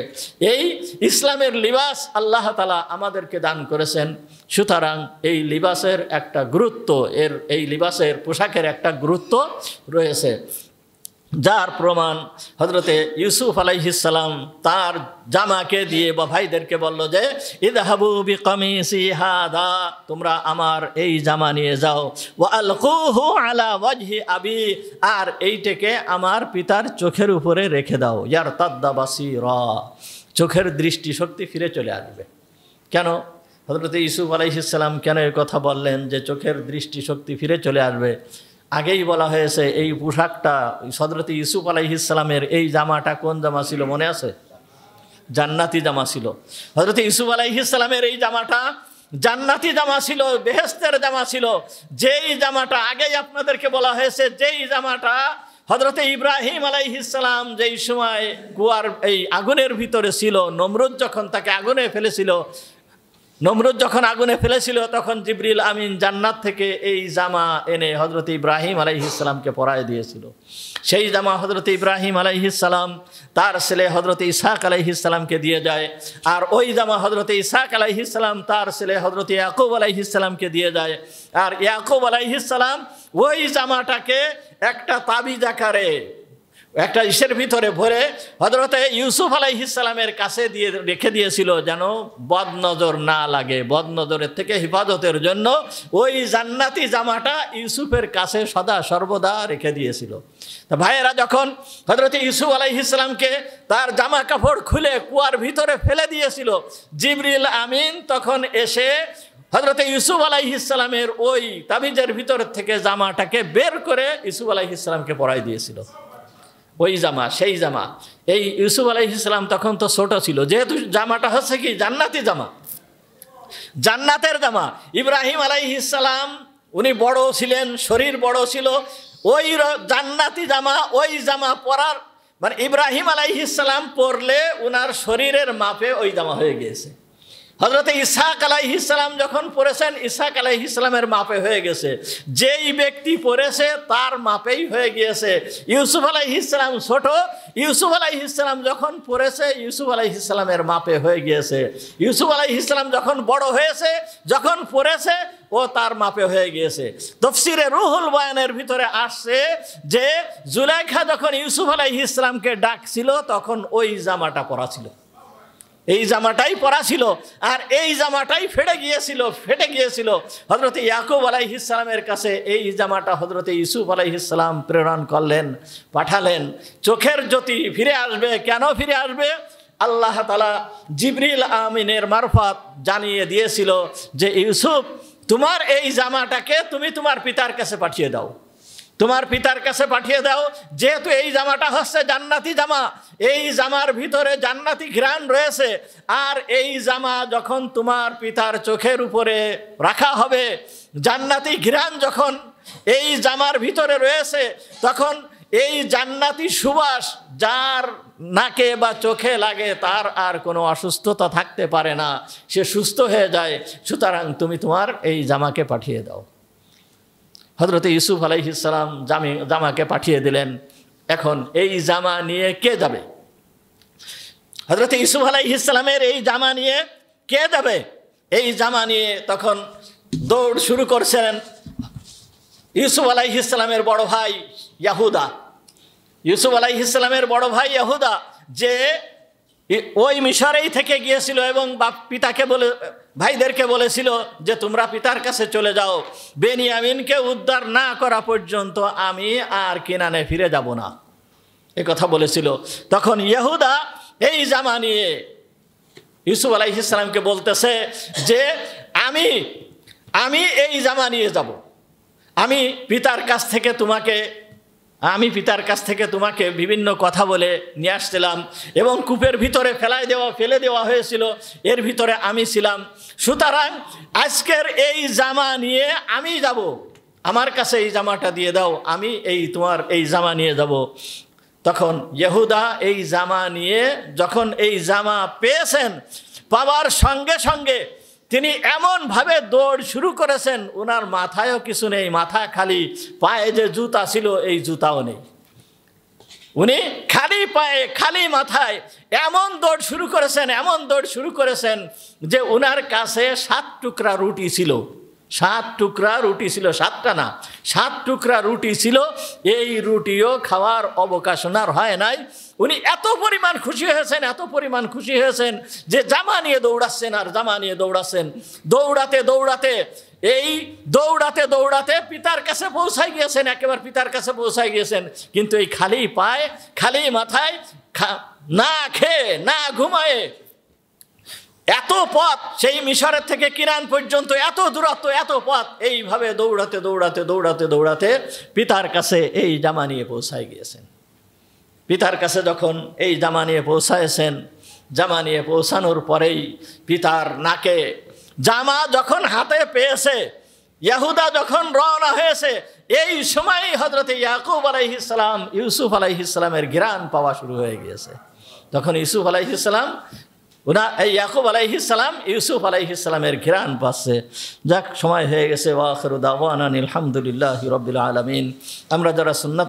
এই ইসলামের লিবাস আল্লাহ তাআলা আমাদেরকে দান করেছেন। সুতরাং এই লিবাসের একটা গুরুত্ব, এই লিবাসের পোশাকের একটা গুরুত্ব রয়েছে, যার প্রমাণ হযরতে ইউসুফ আলাইহিস সালাম তার জামাকে দিয়ে বা ভাইদেরকে বলল যে ইযহাবু বিকামিসি হাদা, তোমরা আমার এই জামা নিয়ে যাও, ওয়া আলকুহু আলা ওয়াজহি আবি, আর এইটাকে আমার পিতার চোখের উপরে রেখে দাও, ইয়ারতাদ্দা বাসীরা, চোখের দৃষ্টিশক্তি ফিরে চলে আসবে। কেন হযরতে ইউসুফ আলাইহিস সালাম কেন এই কথা বললেন যে চোখের দৃষ্টিশক্তি ফিরে চলে আসবে? আগেই বলা হয়েছে এই পোশাকটা, হযরত ইউসুফ আলাইহিস সালামের এই জামাটা কোন জামা ছিল মনে আছে? জান্নাতি জামা ছিল। হযরত ইউসুফ আলাইহিস সালামের এই জামাটা জান্নাতি জামা ছিল, বেহেশতের জামা ছিল। যেই জামাটা আগেই আপনাদেরকে বলা হয়েছে, যেই জামাটা হযরত ইব্রাহিম আলাইহিস সালাম যেই সময় কুয়ার এই আগুনের ভিতরে ছিল, নমরুদ যখন তাকে আগুনে ফেলেছিল, নমরুদ যখন আগুনে ফেলেছিল, তখন জিবরিল আমিন জান্নাত থেকে এই জামা এনে হযরত ইব্রাহিম আলাইহিস সালামকে পরায় দিয়েছিল। সেই জামা হযরত ইব্রাহিম আলাইহিস সালাম তার ছেলে হযরত ইসহাক আলাইহিস সালামকে দিয়ে যায়, আর ওই জামা হযরত ইসহাক আলাইহিস সালাম তার ছেলে হযরত ইয়াকুব আলাইহিস সালামকে দিয়ে যায়। আর ইয়াকুব আলাইহিস সালাম ওই জামাটাকে একটা তাবিজ আকারে একটা ইসের ভিতরে ভরে হযরতে ইউসুফ আলাইহিস সালামের কাছে দিয়ে রেখে দিয়েছিল, যেন বদনজর না লাগে, বদনজরের থেকে হেফাজতের জন্য ওই জান্নাতি জামাটা ইউসুফের কাছে সদা সর্বদা রেখে দিয়েছিল। তা ভাইয়েরা, যখন হযরতে ইউসুফ আলাইহিস সালামকে তার জামা কাপড় খুলে কুয়ার ভিতরে ফেলে দিয়েছিল, জিবরিল আমিন তখন এসে হযরতে ইউসুফ আলাইহিস সালামের ওই তাবিজের ভিতর থেকে জামাটাকে বের করে ইউসুফ আলাইহিস সালামকে পরাই দিয়েছিল। ওই জামা, সেই জামা। এই ইউসুফ আলাইহিস সালাম তখন তো ছোট ছিল, যেহেতু জামাটা হচ্ছে কি জান্নাতি জামা, জান্নাতের জামা। ইব্রাহিম আলাইহিস সালাম উনি বড় ছিলেন, শরীর বড় ছিল, ওই জান্নাতি জামা, ওই জামা পরার মানে ইব্রাহিম আলাইহিস সালাম পরলে উনার শরীরের মাপে ওই জামা হয়ে গিয়েছে। হযরত ইসহাক আলাইহিস সালাম যখন পড়েছেন, ইসহাক আলাইহিস সালামের মাপে হয়ে গেছে। যেই ব্যক্তি পড়েছে তার মাপেই হয়ে গিয়েছে। ইউসুফ আলাইহিস সালাম ছোট, ইউসুফ আলাইহিস সালাম যখন পড়েছে ইউসুফ আলাইহিস সালামের মাপে হয়ে গিয়েছে। ইউসুফ আলাইহিস সালাম যখন বড় হয়েছে, যখন পড়েছে ও তার মাপে হয়ে গিয়েছে। তাফসীরে রুহুল বয়ানের ভিতরে আসছে যে জুলাইখা যখন ইউসুফ আলাইহিস সালামকে ডাকছিল, তখন ওই জামাটা পরা ছিল, এই জামাটাই পরা ছিল, আর এই জামাটাই ফেটে গিয়েছিল। হযরত ইয়াকুব আলাইহিস সালামের কাছে এই জামাটা হযরত ইউসুফ আলাইহিস সালাম প্রেরণ করলেন, পাঠালেন। চোখের জ্যোতি ফিরে আসবে। কেন ফিরে আসবে? আল্লাহ তাআলা জিবরিল আমিনের মারফত জানিয়ে দিয়েছিল যে ইউসুফ, তোমার এই জামাটাকে তুমি তোমার পিতার কাছে পাঠিয়ে দাও, তোমার পিতার কাছে পাঠিয়ে দাও। যেহেতু এই জামাটা হচ্ছে জান্নাতি জামা, এই জামার ভিতরে জান্নাতি ঘ্রাণ রয়েছে, আর এই জামা যখন তোমার পিতার চোখের উপরে রাখা হবে, জান্নাতি ঘ্রাণ যখন এই জামার ভিতরে রয়েছে, তখন এই জান্নাতি সুবাস যার নাকে বা চোখে লাগে তার আর কোনো অসুস্থতা থাকতে পারে না, সে সুস্থ হয়ে যায়। সুতরাং তুমি তোমার এই জামাকে পাঠিয়ে দাও। হযরত ইউসুফ আলাইহিস সালাম জামাকে পাঠিয়ে দিলেন। এখন এই জামা নিয়ে কে যাবে? হযরত ইউসুফ আলাইহিস সালামের এই জামা নিয়ে কে যাবে? এই জামা নিয়ে তখন দৌড় শুরু করছেন ইউসুফ আলাইহিস সালামের বড় ভাই ইয়াহুদা। ইউসুফ আলাইহিস সালামের বড় ভাই ইয়াহুদা, যে ওই মিশরেই থেকে গিয়েছিল এবং পিতাকে বলে, ভাইদেরকে বলেছিল যে তোমরা পিতার কাছে চলে যাও, বেনিয়ামিনকে উদ্ধার না করা পর্যন্ত আমি আর কেনানে ফিরে যাব না, এ কথা বলেছিল। তখন ইহুদা এই জামা নিয়ে ইউসুফ আলাইহিস সালামকে বলতেছে যে আমি আমি এই জামা নিয়ে যাব, আমি পিতার কাছ থেকে তোমাকে বিভিন্ন কথা বলে নিয়ে আসছিলাম এবং কূপের ভিতরে ফেলে দেওয়া হয়েছিল, এর ভিতরে আমি ছিলাম, সুতরাং আজকের এই জামা নিয়ে আমি যাব, আমার কাছে এই জামাটা দিয়ে দাও, আমি তোমার এই জামা নিয়ে যাব। তখন ইহুদা এই জামা নিয়ে যখন এই জামা পেয়েছেন, পাওয়ার সঙ্গে সঙ্গে তিনি এমনভাবে দৌড় শুরু করেছেন, ওনার মাথায়ও কিছু নেই, মাথা খালি, পায়ে যে জুতা ছিল এই জুতাও নেই, উনি খালি পায়ে খালি মাথায় এমন দৌড় শুরু করেছেন যে ওনার কাছে 7 টুকরা রুটি ছিল, 7 টুকরা রুটি ছিল, 7টা না, 7 টুকরা রুটি ছিল। এই রুটিও খাওয়ার অবকাশ ওনার হয় নাই। উনি এত পরিমাণ খুশি হয়েছেন যে জামা নিয়ে দৌড়াচ্ছেন, দৌড়াতে পিতার কাছে পৌঁছায় গিয়েছেন, একেবারে পিতার কাছে পৌঁছায় গিয়েছেন। কিন্তু এই খালি পায়ে খালি মাথায় না খেয়ে না ঘুমায়ে এত পথ, সেই মিশরের থেকে কিরান পর্যন্ত এত দূরত্ব, এত পথ, এইভাবে দৌড়াতে পিতার কাছে এই জামা নিয়ে পৌঁছায় গিয়েছেন। পিতার কাছে যখন এই জামা নিয়ে পৌঁছানোর পরেই পিতার নাকে জামা যখন হাতে পেয়েছে, ইহুদা যখন রওনা হয়েছে, এই সময় হযরতে ইয়াকুব আলাইহিস সালাম ইউসুফ আলাইহিস সালামের ঘ্রাণ পাওয়া শুরু হয়ে গিয়েছে। তখন ইউসুফ আলাইহিস সালাম ইয়াকুব আলাইহিস সালাম ইউসুফ আলাইহিস সালামের ঘ্রাণ পাচ্ছে। যাক, সময় হয়ে গেছে। ওয়া আখিরু দাওয়ানা আলহামদুলিল্লাহি রাব্বিল আলামিন। আমরা যারা সুন্নাত